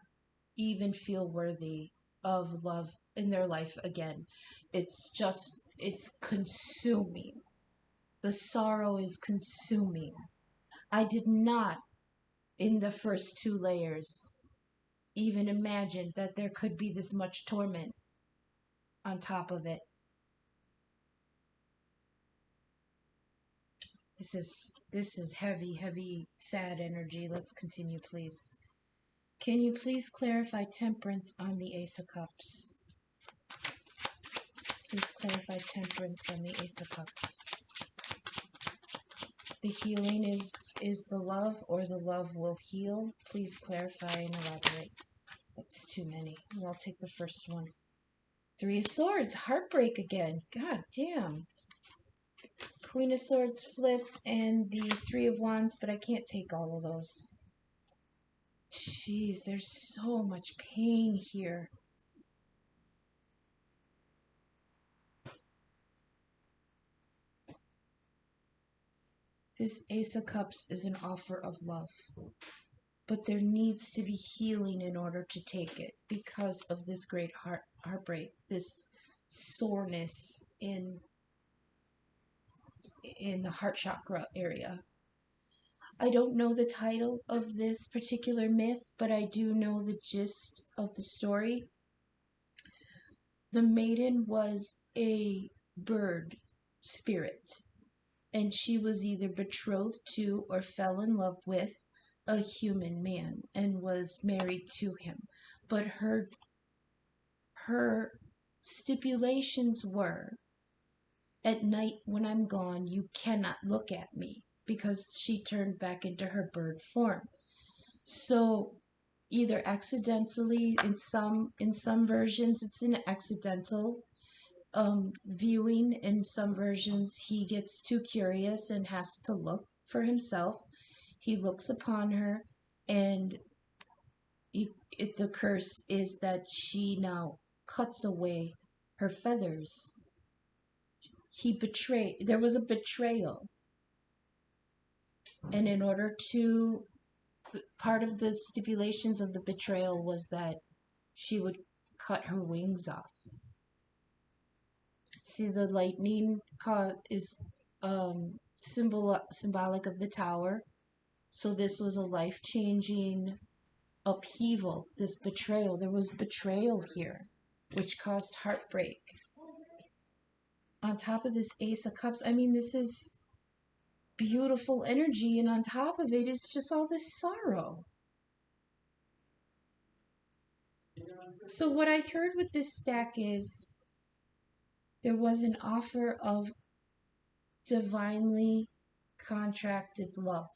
[SPEAKER 1] even feel worthy of love in their life again. It's consuming. The sorrow is consuming. I did not, in the first two layers, even imagine that there could be this much torment on top of it. This is heavy, heavy, sad energy. Let's continue, please. Can you please clarify temperance on the Ace of Cups? Please clarify temperance on the Ace of Cups. The healing is the love, or the love will heal? Please clarify and elaborate. That's too many. Well, I'll take the first one. Three of Swords, heartbreak again. God damn. Queen of Swords flipped and the Three of Wands, but I can't take all of those. Jeez, there's so much pain here. This Ace of Cups is an offer of love, but there needs to be healing in order to take it because of this great heartbreak, this soreness in the heart chakra area. I don't know the title of this particular myth, but I do know the gist of the story. The maiden was a bird spirit, and she was either betrothed to or fell in love with a human man and was married to him. But her stipulations were, at night when I'm gone, you cannot look at me, because she turned back into her bird form. So either accidentally, in some versions it's an accidental viewing. In some versions he gets too curious and has to look for himself. He looks upon her, and the curse is that she now cuts away her feathers. There was a betrayal, and in order to, part of the stipulations of the betrayal was that she would cut her wings off. See, the lightning is symbolic of the tower. So this was a life-changing upheaval, this betrayal. There was betrayal here, which caused heartbreak. On top of this Ace of Cups, I mean, this is beautiful energy, and on top of it is just all this sorrow. So what I heard with this stack is there was an offer of divinely contracted love,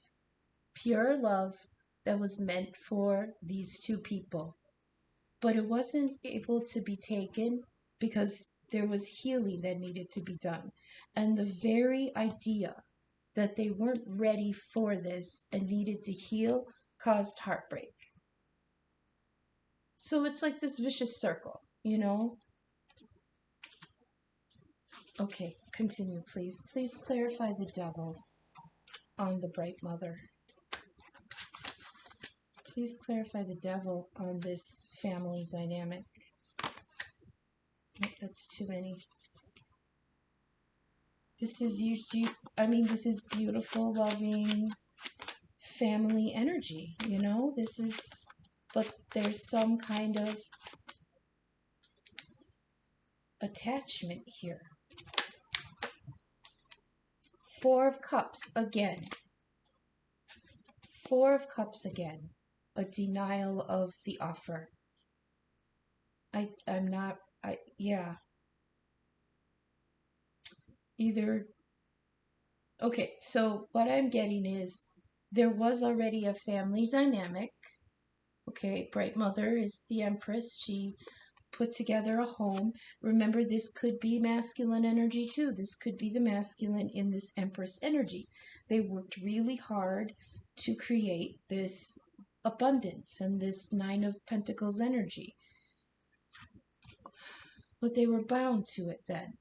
[SPEAKER 1] pure love that was meant for these two people. But it wasn't able to be taken because there was healing that needed to be done. And the very idea that they weren't ready for this and needed to heal caused heartbreak. So it's like this vicious circle, you know? Okay, continue, please. Please clarify the devil on the Bright Mother. Please clarify the devil on this family dynamic. Nope, that's too many. This is this is beautiful, loving family energy, you know? But there's some kind of attachment here. Four of Cups again. Four of Cups again. A denial of the offer. Yeah. Either, okay, so what I'm getting is there was already a family dynamic. Okay, Bright Mother is the Empress. She put together a home. Remember, this could be masculine energy too. This could be the masculine in this Empress energy. They worked really hard to create this abundance and this Nine of Pentacles energy. But they were bound to it then.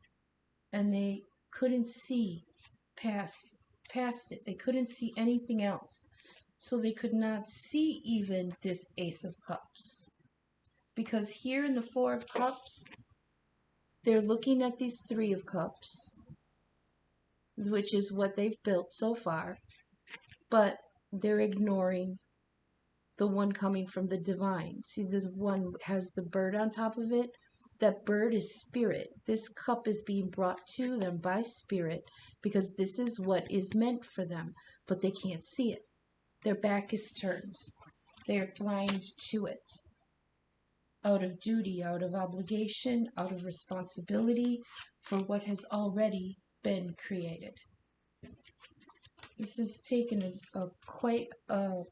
[SPEAKER 1] And they couldn't see past it. They couldn't see anything else. So they could not see even this Ace of Cups. Because here in the Four of Cups, they're looking at these Three of Cups, which is what they've built so far, but they're ignoring the one coming from the divine. See, this one has the bird on top of it. That bird is spirit. This cup is being brought to them by spirit because this is what is meant for them, but they can't see it. Their back is turned. They're blind to it. Out of duty, out of obligation, out of responsibility for what has already been created. This has taken quite a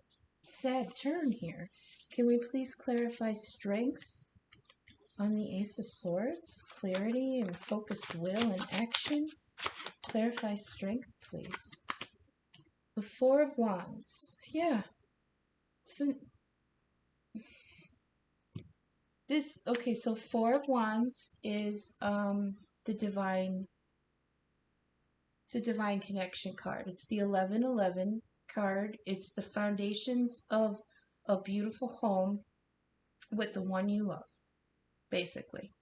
[SPEAKER 1] sad turn here. Can we please clarify strength on the Ace of Swords? Clarity and focused will and action. Clarify strength, please. The Four of Wands. Yeah. Okay, so Four of Wands is the divine connection card. It's the 1111 card. It's the foundations of a beautiful home with the one you love, basically.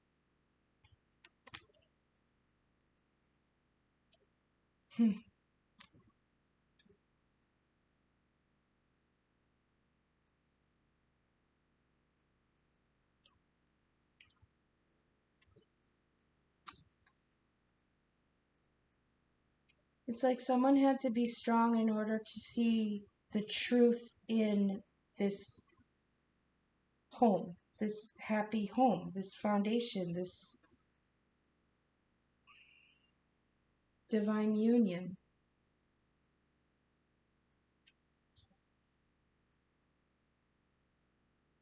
[SPEAKER 1] It's like someone had to be strong in order to see the truth in this home, this happy home, this foundation, this divine union.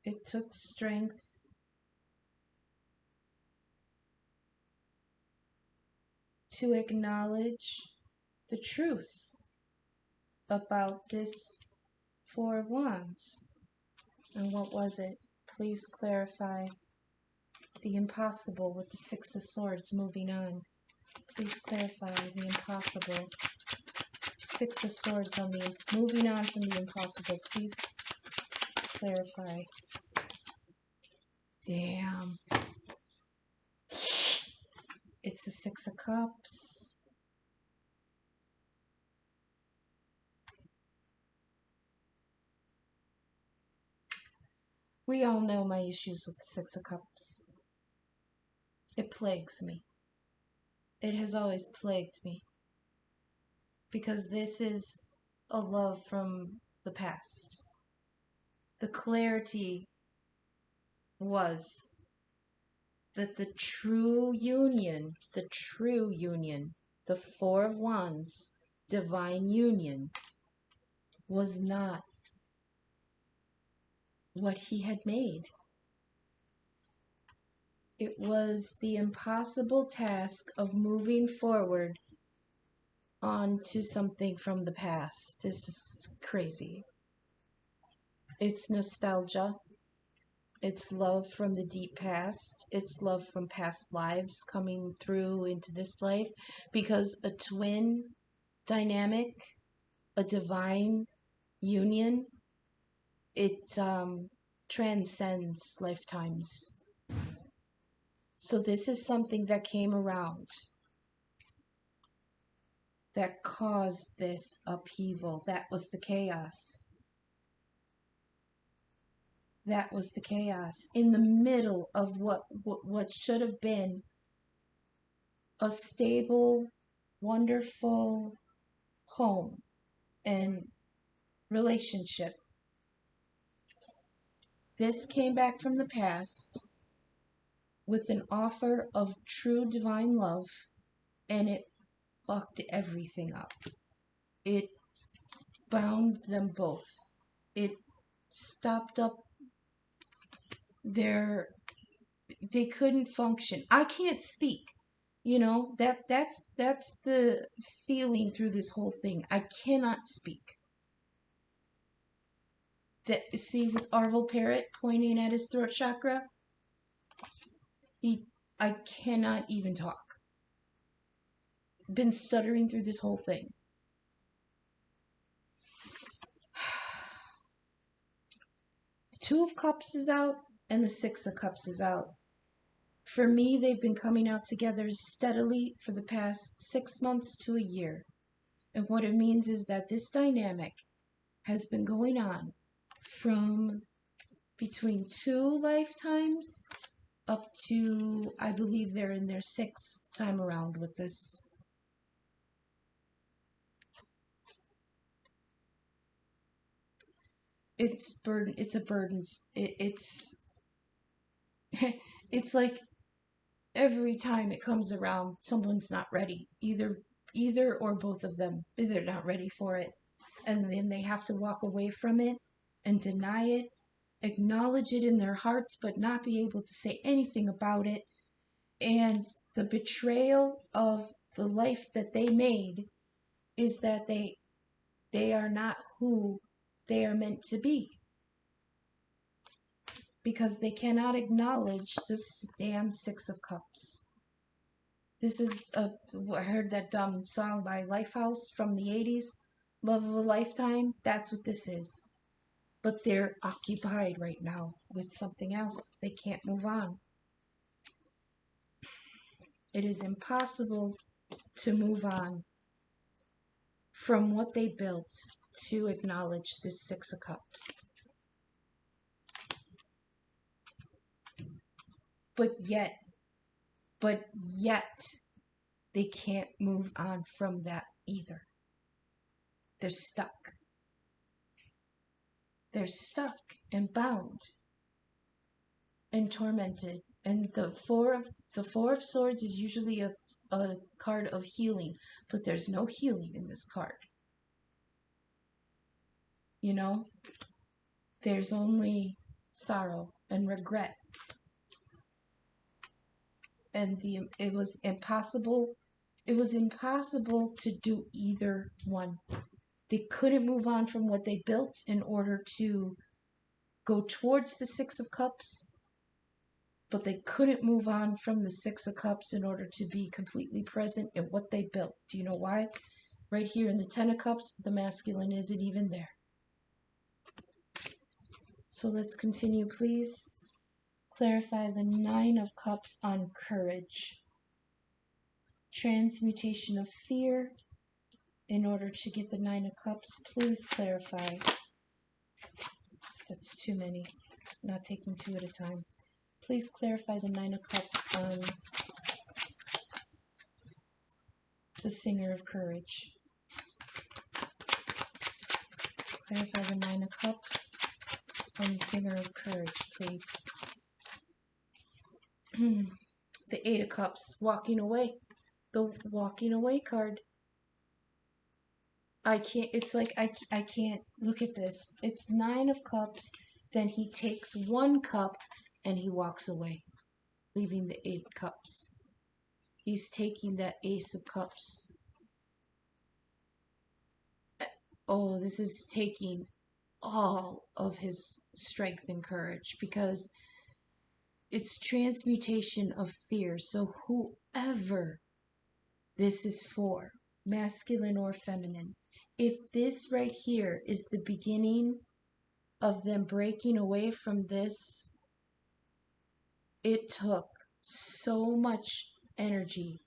[SPEAKER 1] It took strength to acknowledge the truth about this Four of Wands. And what was it? Please clarify the impossible with the Six of Swords moving on. Please clarify the impossible. Six of Swords on the moving on from the impossible. Please clarify. Damn. It's the Six of Cups. We all know my issues with the Six of Cups. It plagues me. It has always plagued me. Because this is a love from the past. The clarity was that the true union, the Four of Wands, divine union, was not what he had made. It was the impossible task of moving forward onto something from the past. This is crazy. It's nostalgia. It's love from the deep past. It's love from past lives coming through into this life. Because a twin dynamic, a divine union, it transcends lifetimes. So this is something that came around that caused this upheaval. That was the chaos. That was the chaos in the middle of what should have been a stable, wonderful home and relationship. This came back from the past with an offer of true divine love, and it fucked everything up. It bound them both. It stopped up they couldn't function. I can't speak. That's the feeling through this whole thing. I cannot speak. That, see, with Arvel Parrot pointing at his throat chakra, I cannot even talk. Been stuttering through this whole thing. Two of Cups is out and the Six of Cups is out. For me, they've been coming out together steadily for the past 6 months to a year. And what it means is that this dynamic has been going on from between 2 lifetimes up to, I believe they're in their 6th time around with this. It's a burden. It's like every time it comes around, someone's not ready. Either or both of them, they're not ready for it. And then they have to walk away from it and deny it, acknowledge it in their hearts, but not be able to say anything about it. And the betrayal of the life that they made is that they are not who they are meant to be. Because they cannot acknowledge this damn Six of Cups. This is I heard that dumb song by Lifehouse from the 80s, Love of a Lifetime. That's what this is. But they're occupied right now with something else. They can't move on. It is impossible to move on from what they built to acknowledge this Six of Cups. But yet, they can't move on from that either. They're stuck. They're stuck and bound and tormented. And the Four of Swords is usually a card of healing, but there's no healing in this card. There's only sorrow and regret. And it was impossible to do either one. They couldn't move on from what they built in order to go towards the Six of Cups, but they couldn't move on from the Six of Cups in order to be completely present in what they built. Do you know why? Right here in the Ten of Cups, the masculine isn't even there. So let's continue, please. Clarify the Nine of Cups on courage. Transmutation of fear. In order to get the Nine of Cups, please clarify. That's too many. Not taking 2 at a time. Please clarify the Nine of Cups on the Singer of Courage. Clarify the Nine of Cups on the Singer of Courage, please. The Eight of Cups, walking away. The walking away card. I can't look at this. It's 9 of Cups, then he takes 1 cup and he walks away, leaving the 8 cups. He's taking that Ace of Cups. Oh, this is taking all of his strength and courage because it's transmutation of fear. So whoever this is for, masculine or feminine, if this right here is the beginning of them breaking away from this, it took so much energy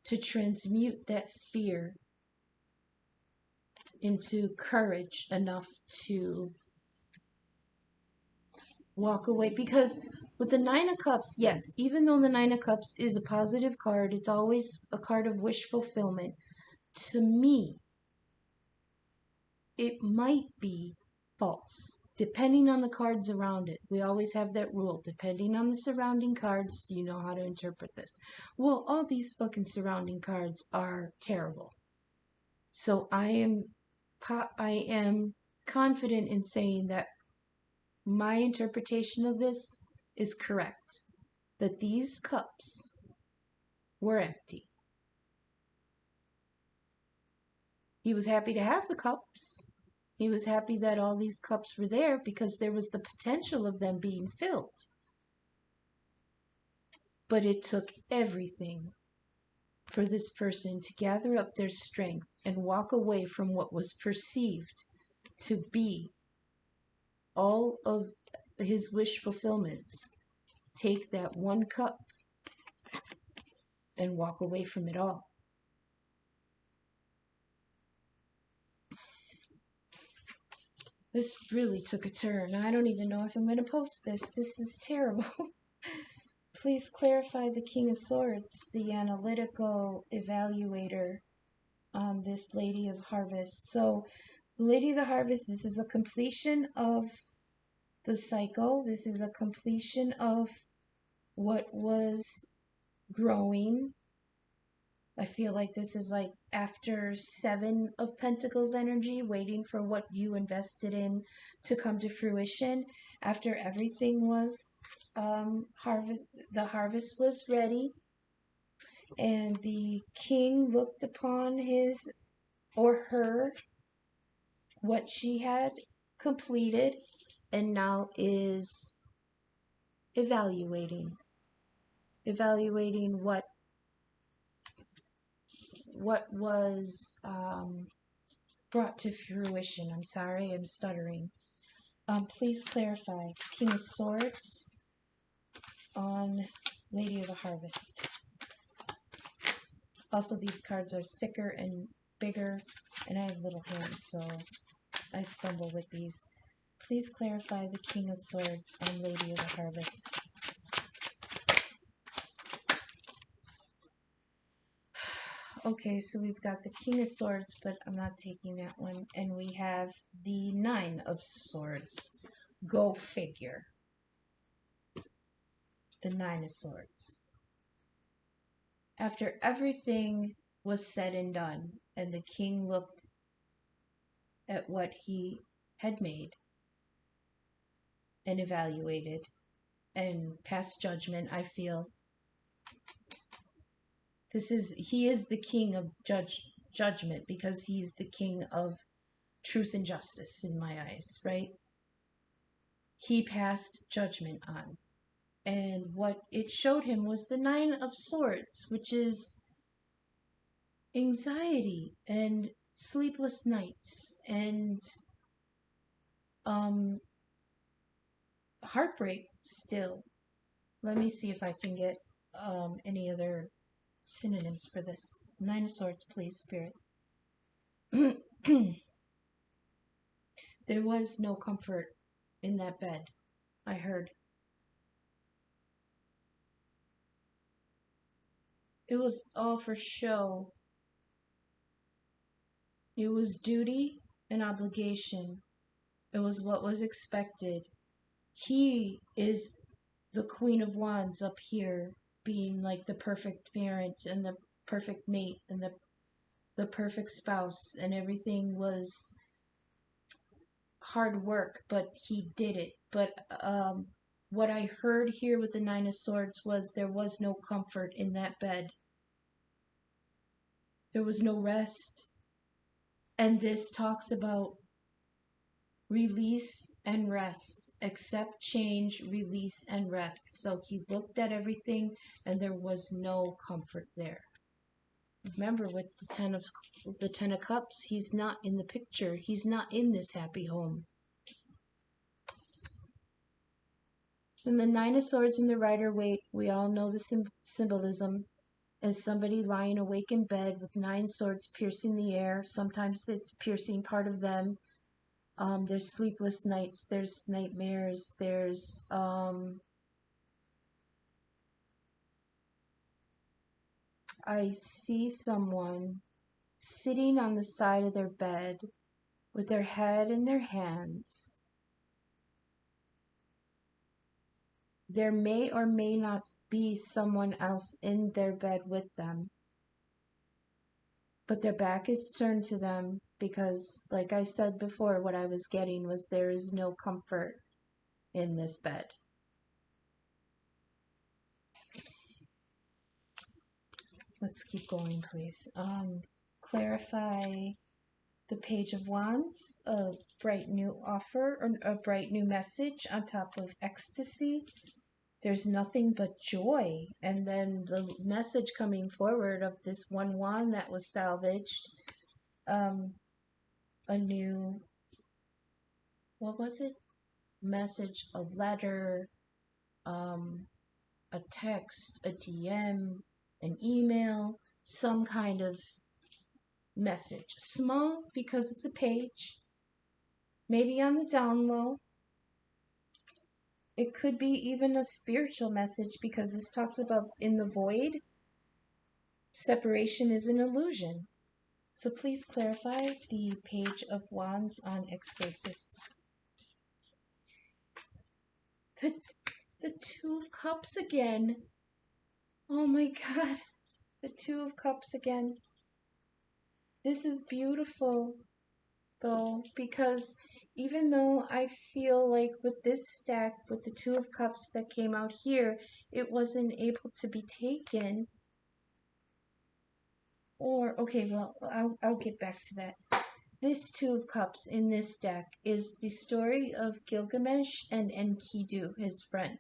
[SPEAKER 1] to transmute that fear into courage enough to walk away. Because With the Nine of Cups, yes, even though the Nine of Cups is a positive card, it's always a card of wish fulfillment. To me, it might be false, depending on the cards around it. We always have that rule. Depending on the surrounding cards, you know how to interpret this. Well, all these fucking surrounding cards are terrible. So I am confident in saying that my interpretation of this is correct. That these cups were empty. He was happy to have the cups. He was happy that all these cups were there because there was the potential of them being filled. But it took everything for this person to gather up their strength and walk away from what was perceived to be all of his wish fulfillments. Take that one cup and walk away from it all. This really took a turn. I don't even know if I'm going to post this. This is terrible. Please clarify the King of Swords, the analytical evaluator on this Lady of Harvest. So, Lady of the Harvest, this is a completion of the cycle. This is a completion of what was growing. I feel like this is like after 7 of Pentacles energy, waiting for what you invested in to come to fruition. After everything was the harvest was ready, and the king looked upon his or her, what she had completed, and now is evaluating what was brought to fruition. I'm sorry, I'm stuttering. Please clarify King of Swords on Lady of the Harvest. Also, these cards are thicker and bigger, and I have little hands, so I stumble with these. Please clarify the King of Swords on Lady of the Harvest. Okay, so we've got the King of Swords, but I'm not taking that one. And we have the Nine of Swords. Go figure. The Nine of Swords. After everything was said and done, and the king looked at what he had made and evaluated and passed judgment, I feel he is the king of judgment, because he's the king of truth and justice in my eyes, right? He passed judgment on. And what it showed him was the Nine of Swords, which is anxiety and sleepless nights and heartbreak still. Let me see if I can get any other synonyms for this. Nine of Swords, please, Spirit. There was no comfort in that bed, I heard. It was all for show. It was duty and obligation. It was what was expected. He is the Queen of Wands up here, being like the perfect parent and the perfect mate and the perfect spouse, and everything was hard work, but he did it. But what I heard here with the Nine of Swords was there was no comfort in that bed. There was no rest. And this talks about release and rest. Accept change, release and rest. So he looked at everything and there was no comfort there. Remember, with the Ten of Cups, he's not in the picture. He's not in this happy home. And the Nine of Swords and the Rider Waite, we all know the symbolism. As somebody lying awake in bed with 9 swords piercing the air. Sometimes it's piercing part of them. There's sleepless nights, there's nightmares, there's I see someone sitting on the side of their bed with their head in their hands. There may or may not be someone else in their bed with them, but their back is turned to them because, like I said before, what I was getting was there is no comfort in this bed. Let's keep going, please. Clarify the Page of Wands, a bright new offer, or a bright new message on top of ecstasy. There's nothing but joy. And then the message coming forward of this one wand that was salvaged, a new, what was it? Message, a letter, a text, a DM, an email, some kind of message. Small because it's a page, maybe on the down low. It could be even a spiritual message because this talks about in the void, separation is an illusion. So please clarify the Page of Wands on ecstasis. The Two of Cups again. Oh my God. The Two of Cups again. This is beautiful, though, because even though I feel like with this stack, with the Two of Cups that came out here, it wasn't able to be taken. Or, okay, well, I'll get back to that. This Two of Cups in this deck is the story of Gilgamesh and Enkidu, his friend.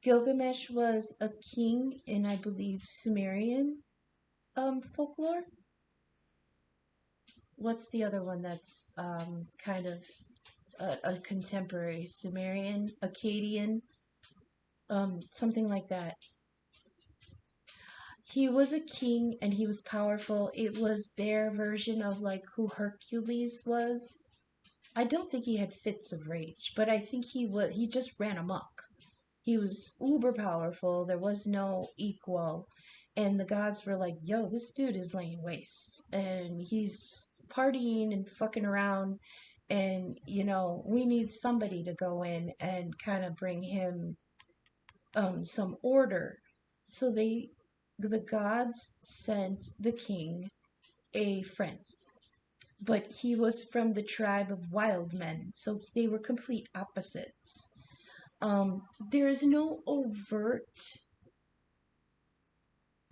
[SPEAKER 1] Gilgamesh was a king in, I believe, Sumerian folklore. What's the other one that's kind of a contemporary? Sumerian, Akkadian, something like that. He was a king and he was powerful. It was their version of like who Hercules was. I don't think he had fits of rage, but I think he just ran amok. He was uber powerful. There was no equal. And the gods were like, yo, this dude is laying waste. And he's partying and fucking around. And, you know, we need somebody to go in and kind of bring him some order. So the gods sent the king a friend. But he was from the tribe of wild men. So they were complete opposites. There is no overt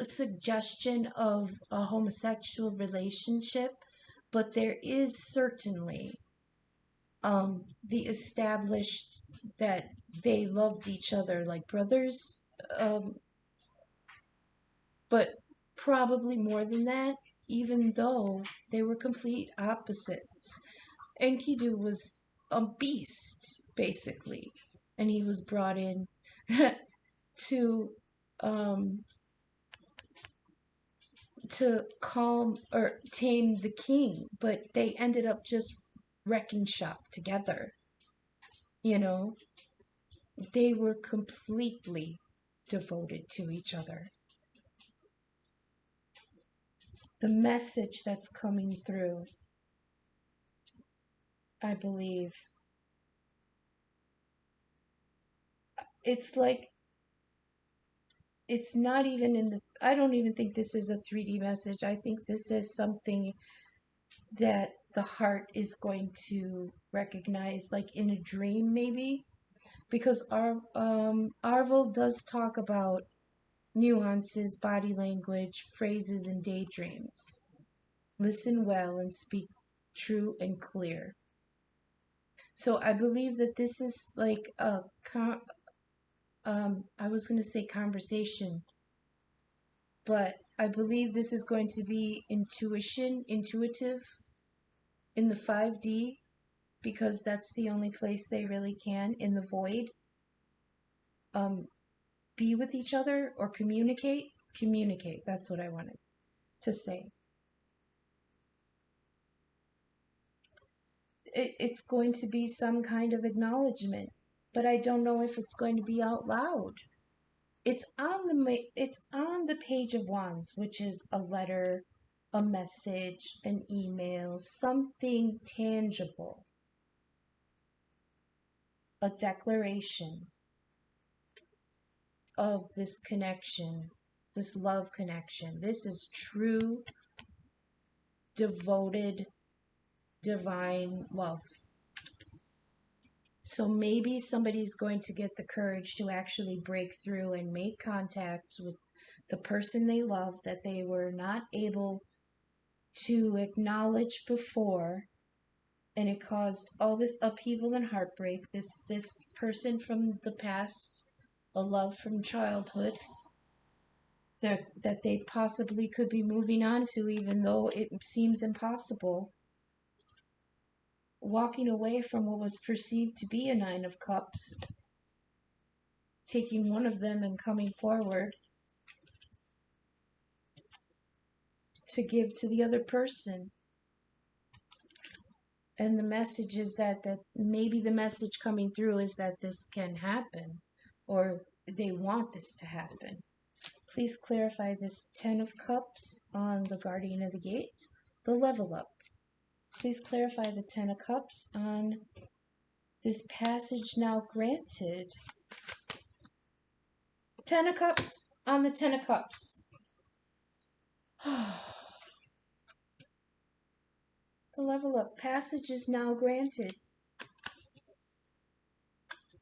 [SPEAKER 1] suggestion of a homosexual relationship, but there is certainly the established that they loved each other like brothers, but probably more than that, even though they were complete opposites. Enkidu was a beast, basically, and he was brought in to calm or tame the king, but they ended up just wrecking shop together. You know, they were completely devoted to each other. The message that's coming through, I believe, it's like, it's not even in the, I don't even think this is a 3D message. I think this is something that the heart is going to recognize, like in a dream maybe, because Arvel does talk about nuances, body language, phrases, and daydreams. Listen well and speak true and clear. So I believe that this is like a I was going to say conversation, but I believe this is going to be intuitive in the 5D, because that's the only place they really can, in the void, be with each other or communicate. That's what I wanted to say. It's going to be some kind of acknowledgement, but I don't know if it's going to be out loud. It's on the Page of Wands, which is a letter, a message, an email, something tangible, a declaration of this connection, this love connection. This is true, devoted, divine love. So maybe somebody's going to get the courage to actually break through and make contact with the person they love that they were not able to acknowledge before, and it caused all this upheaval and heartbreak. This person from the past, a love from childhood, that they possibly could be moving on to, even though it seems impossible. Walking away from what was perceived to be a Nine of Cups, taking one of them and coming forward to give to the other person. And the message is that maybe the message coming through is that this can happen, or they want this to happen. Please clarify this Ten of Cups on the Guardian of the Gate, the level up. Please clarify the Ten of Cups on this passage now granted. Ten of Cups on the Ten of Cups. The level up. Passage is now granted.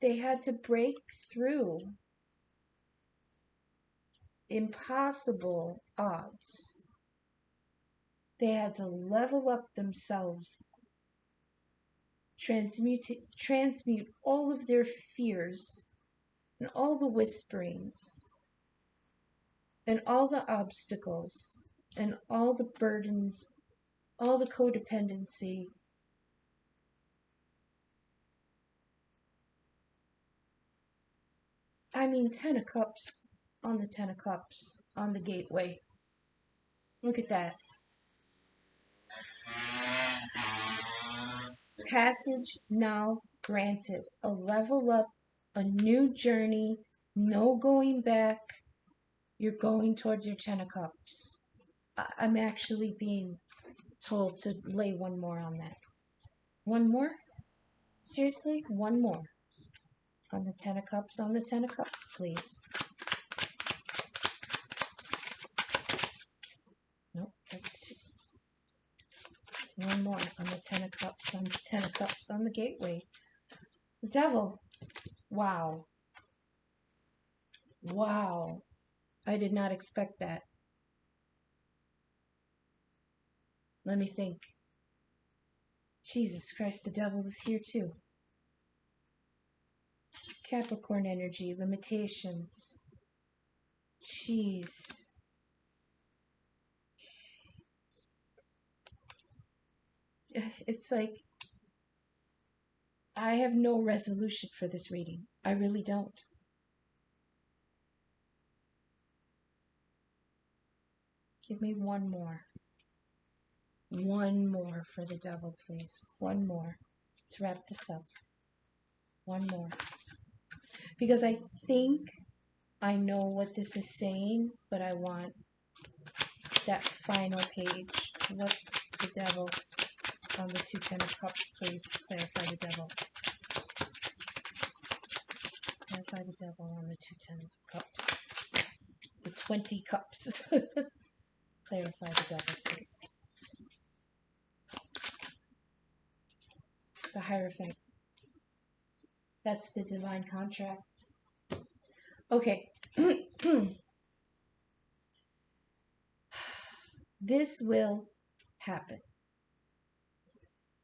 [SPEAKER 1] They had to break through impossible odds. They had to level up themselves, transmute all of their fears and all the whisperings and all the obstacles and all the burdens, all the codependency. I mean, Ten of Cups on the Ten of Cups on the gateway. Look at that. Passage now granted. A level up, a new journey, no going back. You're going towards your Ten of Cups. I'm actually being told to lay one more on that. One more? Seriously? One more. On the Ten of Cups, on the Ten of Cups, please. Nope, that's two. One more on the Ten of Cups, on the Ten of Cups, on the gateway. The Devil. Wow. Wow. I did not expect that. Let me think. Jesus Christ, the Devil is here too. Capricorn energy, limitations. Jeez. It's like, I have no resolution for this reading. I really don't. Give me one more. One more for the Devil, please. One more. Let's wrap this up. One more. Because I think I know what this is saying, but I want that final page. What's the Devil on the two Ten of Cups, please? Clarify the Devil. Clarify the Devil on the two Tens of Cups. The 20 cups. Clarify the Devil, please. The Hierophant. That's the divine contract. Okay. This will happen.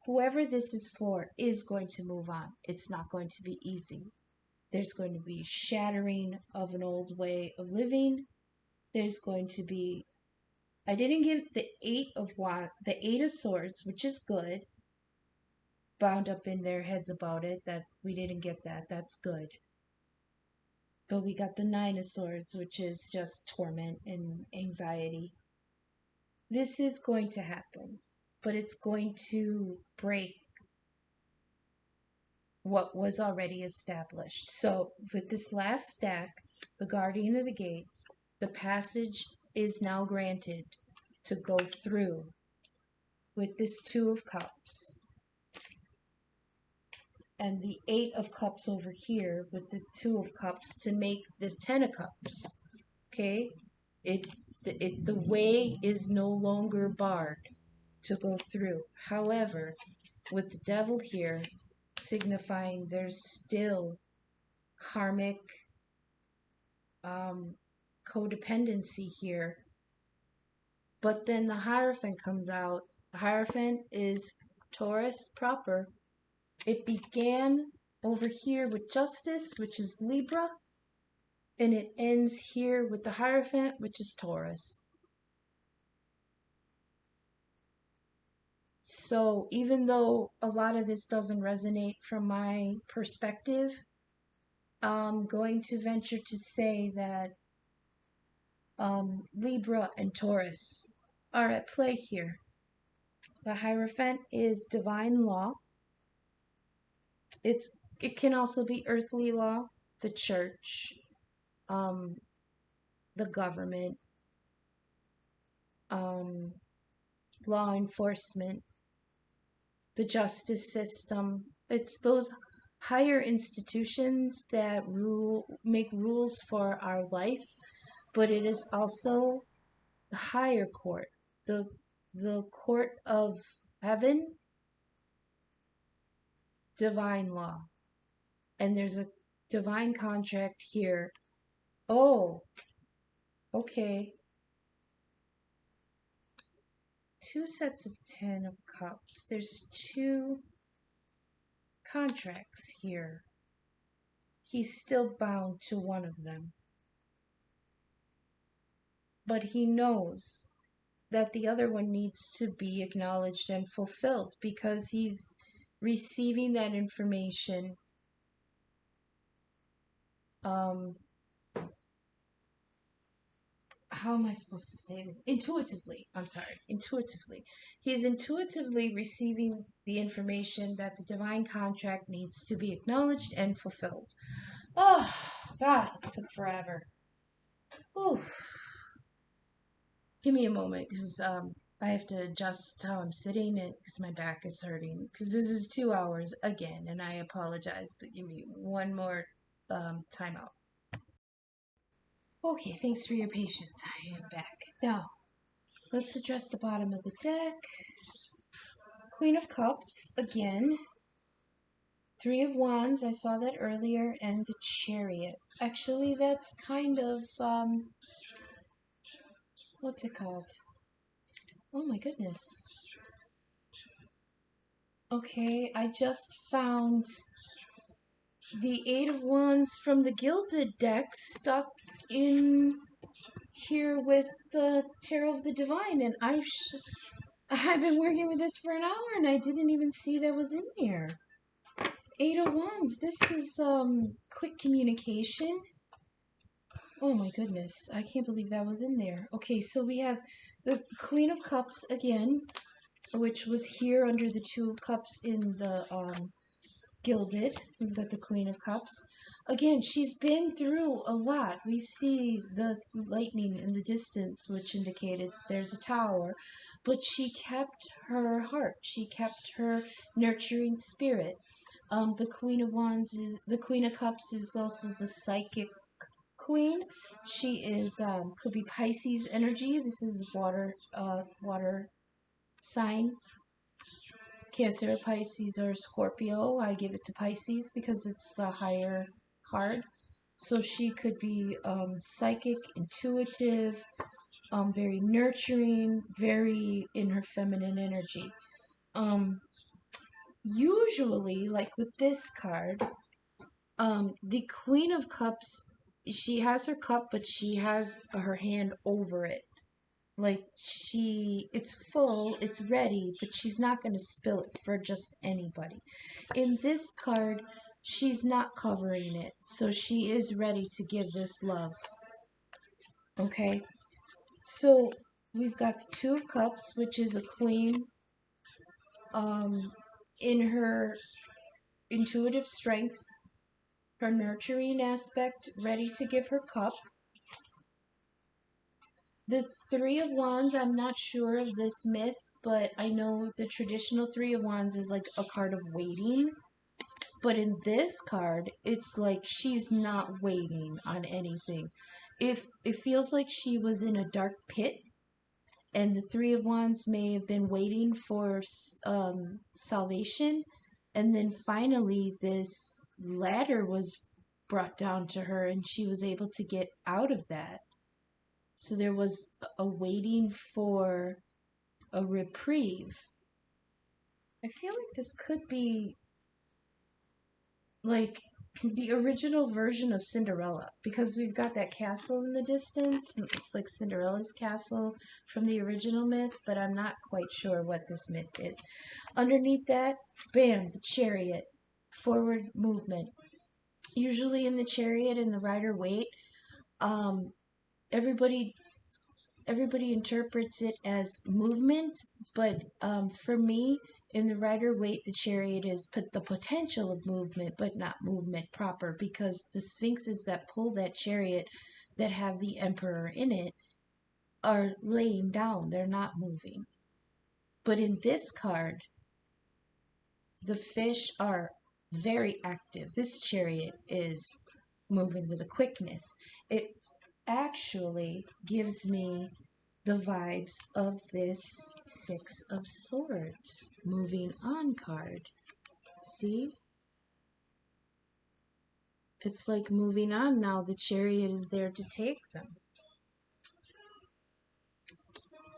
[SPEAKER 1] Whoever this is for is going to move on. It's not going to be easy. There's going to be shattering of an old way of living. There's going to be... I didn't get the Eight of Swords, which is good. Bound up in their heads about it, that we didn't get that. That's good. But we got the Nine of Swords, which is just torment and anxiety. This is going to happen, but it's going to break what was already established. So with this last stack, the guardian of the gate. The passage is now granted to go through with this Two of Cups. And the Eight of Cups over here with the Two of Cups to make this Ten of Cups. Okay? The way is no longer barred to go through. However, with the Devil here, signifying there's still karmic codependency here. But then the Hierophant comes out. The Hierophant is Taurus proper. It began over here with Justice, which is Libra, and it ends here with the Hierophant, which is Taurus. So even though a lot of this doesn't resonate from my perspective, I'm going to venture to say that Libra and Taurus are at play here. The Hierophant is divine law. It can also be earthly law, the church, the government, law enforcement, the justice system. It's those higher institutions that make rules for our life, but it is also the higher court, the court of heaven, divine law. And there's a divine contract here. Oh, okay. Two sets of 10 of cups. There's two contracts here. He's still bound to one of them. But he knows that the other one needs to be acknowledged and fulfilled because he's receiving that information how am I supposed to say it? Intuitively. I'm sorry. Intuitively. He's intuitively receiving the information that the divine contract needs to be acknowledged and fulfilled. Oh, God, it took forever. Oh. Give me a moment because I have to adjust how I'm sitting because my back is hurting. Because this is 2 hours again, and I apologize, but give me one more timeout. Okay, thanks for your patience. I am back. Now, let's address the bottom of the deck. Queen of Cups, again. Three of Wands, I saw that earlier, and the Chariot. Actually, that's kind of, what's it called? Oh my goodness. Okay, I just found the Eight of Wands from the Gilded deck stuck in here with the Tarot of the Divine, and I've been working with this for an hour and I didn't even see that was in there. Eight of Wands, this is quick communication. Oh my goodness, I can't believe that was in there. Okay, so we have the Queen of Cups again, which was here under the Two of Cups in the Gilded. We've got the Queen of Cups. Again, she's been through a lot. We see the lightning in the distance, which indicated there's a tower, but she kept her heart. She kept her nurturing spirit. The Queen of Wands is the Queen of Cups is also the psychic queen. She is could be Pisces energy. This is water sign. Cancer, Pisces, or Scorpio. I give it to Pisces because it's the higher card. So she could be psychic, intuitive, very nurturing, very in her feminine energy. Usually, like with this card, the Queen of Cups, she has her cup, but she has her hand over it. Like it's full, it's ready, but she's not going to spill it for just anybody. In this card, she's not covering it, so she is ready to give this love. Okay, so we've got the Two of Cups, which is a queen in her intuitive strength, her nurturing aspect ready to give her cup. The Three of Wands, I'm not sure of this myth, but I know the traditional Three of Wands is like a card of waiting. But in this card, it's like she's not waiting on anything. If it feels like she was in a dark pit, and the Three of Wands may have been waiting for salvation, and then finally this ladder was brought down to her, and she was able to get out of that. So there was a waiting for a reprieve. I feel like this could be like the original version of Cinderella, because we've got that castle in the distance. It's like Cinderella's castle from the original myth, but I'm not quite sure what this myth is. Underneath that, bam, the chariot, forward movement. Usually in the chariot and the rider Waite, everybody interprets it as movement, but for me, in the rider Waite, the chariot is the potential of movement, but not movement proper, because the sphinxes that pull that chariot that have the emperor in it are laying down, they're not moving. But in this card, the fish are very active. This chariot is moving with a quickness. It actually gives me the vibes of this Six of Swords moving on card. See? It's like moving on now. The chariot is there to take them.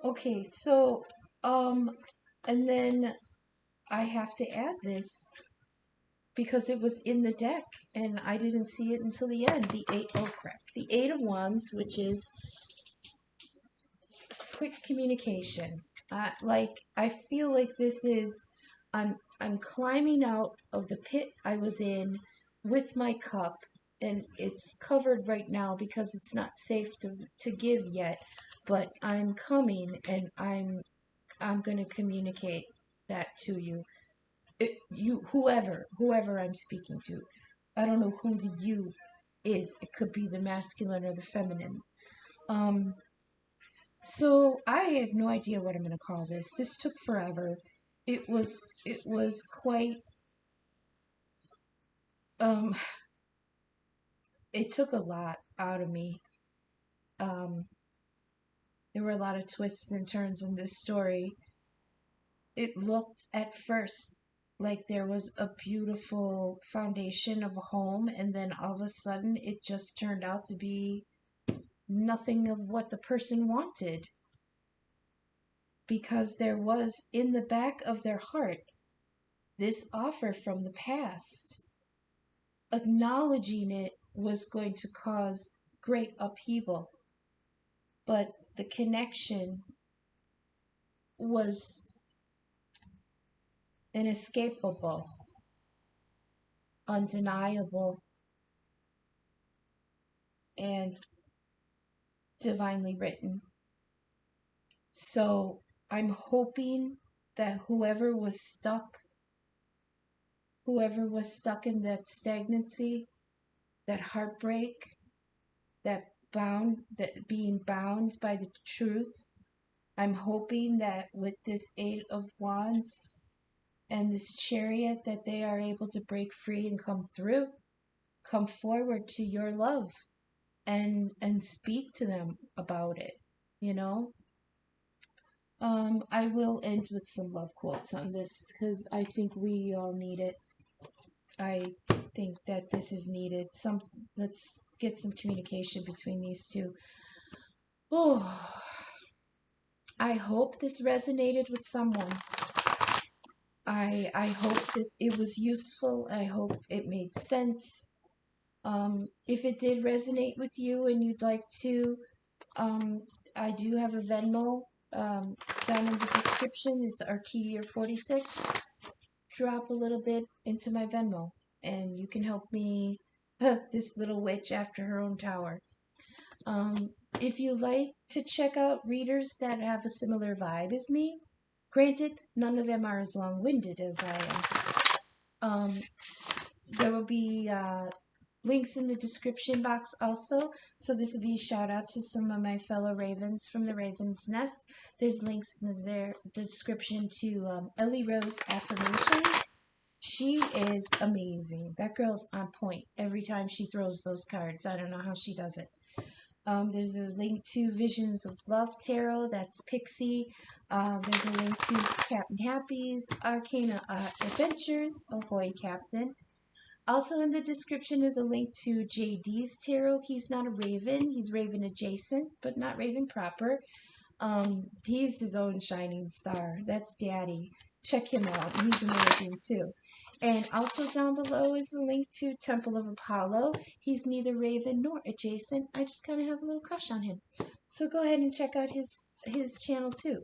[SPEAKER 1] Okay, so, and then I have to add this because it was in the deck and I didn't see it until the end. The Eight of Wands, which is quick communication. I feel like this is, I'm climbing out of the pit I was in with my cup, and it's covered right now because it's not safe to give yet, but I'm coming and I'm going to communicate that to you. Whoever I'm speaking to. I don't know who the you is. It could be the masculine or the feminine. So I have no idea what I'm going to call this. This took forever. It was quite it took a lot out of me. There were a lot of twists and turns in this story. It looked at first like there was a beautiful foundation of a home, and then all of a sudden it just turned out to be nothing of what the person wanted. Because there was in the back of their heart this offer from the past. Acknowledging it was going to cause great upheaval, but the connection was inescapable, undeniable, and divinely written. So I'm hoping that whoever was stuck in that stagnancy, that heartbreak, that being bound by the truth, I'm hoping that with this Eight of Wands and this chariot that they are able to break free and come forward to your love and speak to them about it, you know? I will end with some love quotes on this because I think we all need it. I think that this is needed. Let's get some communication between these two. Oh, I hope this resonated with someone. I hope that it was useful. I hope it made sense. If it did resonate with you and you'd like to, I do have a Venmo down in the description. It's Arkytior46. Drop a little bit into my Venmo and you can help me, this little witch after her own tower. If you like to check out readers that have a similar vibe as me, granted, none of them are as long-winded as I am. There will be Links in the description box also. So this will be a shout out to some of my fellow ravens from the Raven's Nest. There's links in their description to Ellie Rose Affirmations. She is amazing. That girl's on point every time she throws those cards. I don't know how she does it. There's a link to Visions of Love Tarot. That's Pixie. There's a link to Captain Happy's Arcana Adventures. Ahoy, Captain. Also in the description is a link to JD's tarot. He's not a raven. He's raven adjacent, but not raven proper. He's his own shining star. That's Daddy. Check him out. He's amazing too. And also down below is a link to Temple of Apollo. He's neither raven nor adjacent. I just kind of have a little crush on him. So go ahead and check out his channel too.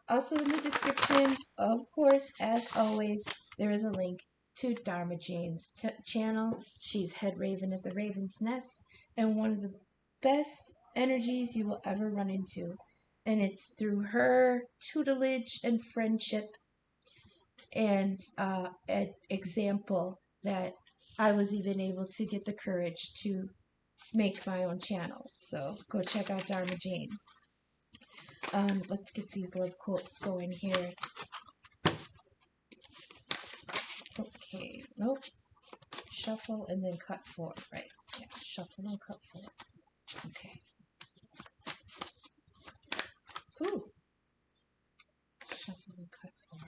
[SPEAKER 1] Also in the description, of course, as always, there is a link to Dharma Jane's channel. She's head raven at the Raven's Nest and one of the best energies you will ever run into. And it's through her tutelage and friendship and an example that I was even able to get the courage to make my own channel. So go check out Dharma Jane. Let's get these love quotes going here. Okay, nope. Shuffle and then cut 4, right? Yeah, shuffle and cut 4. Okay. Ooh. Shuffle and cut 4.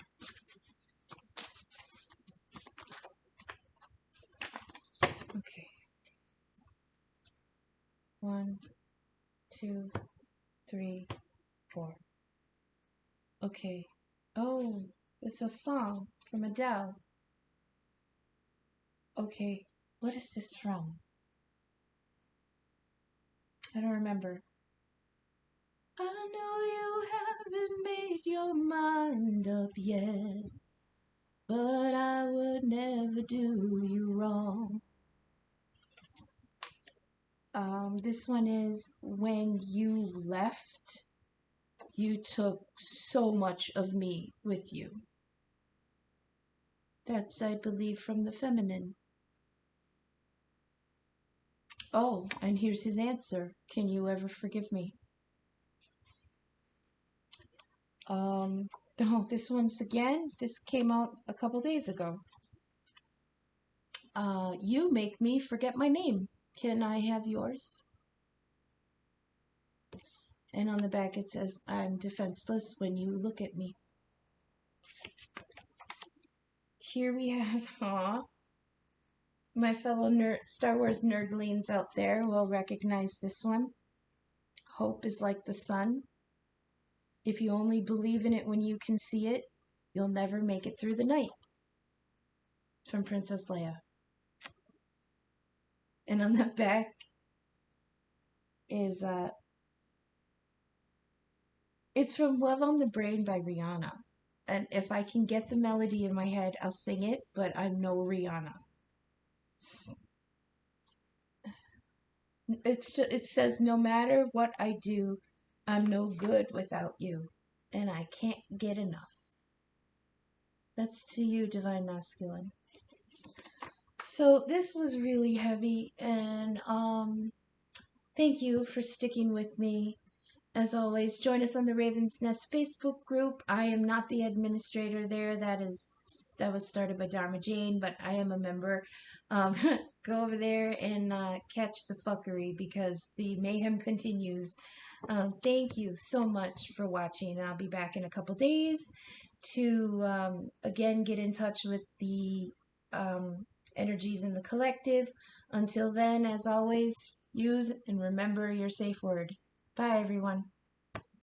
[SPEAKER 1] Okay. 1, 2, 3, 4. Okay. Oh, it's a song from Adele. Okay, what is this from? I don't remember. I know you haven't made your mind up yet, but I would never do you wrong. This one is when you left, you took so much of me with you. That's, I believe, from the feminine. Oh, and here's his answer. Can you ever forgive me? Oh, this one's again. This came out a couple days ago. You make me forget my name. Can I have yours? And on the back it says, I'm defenseless when you look at me. Here we have, my fellow Star Wars nerdlings out there will recognize this one. Hope is like the sun. If you only believe in it when you can see it, you'll never make it through the night. From Princess Leia. And on the back is, it's from Love on the Brain by Rihanna. And if I can get the melody in my head, I'll sing it, but I'm no Rihanna. It says, no matter what I do, I'm no good without you, and I can't get enough. That's to you, Divine Masculine. So this was really heavy, and thank you for sticking with me. As always, join us on the Raven's Nest Facebook group. I am not the administrator there. That was started by Dharma Jane, but I am a member. Go over there and catch the fuckery because the mayhem continues. Thank you so much for watching. I'll be back in a couple days to again get in touch with the energies in the collective. Until then, as always, use and remember your safe word. Bye, everyone.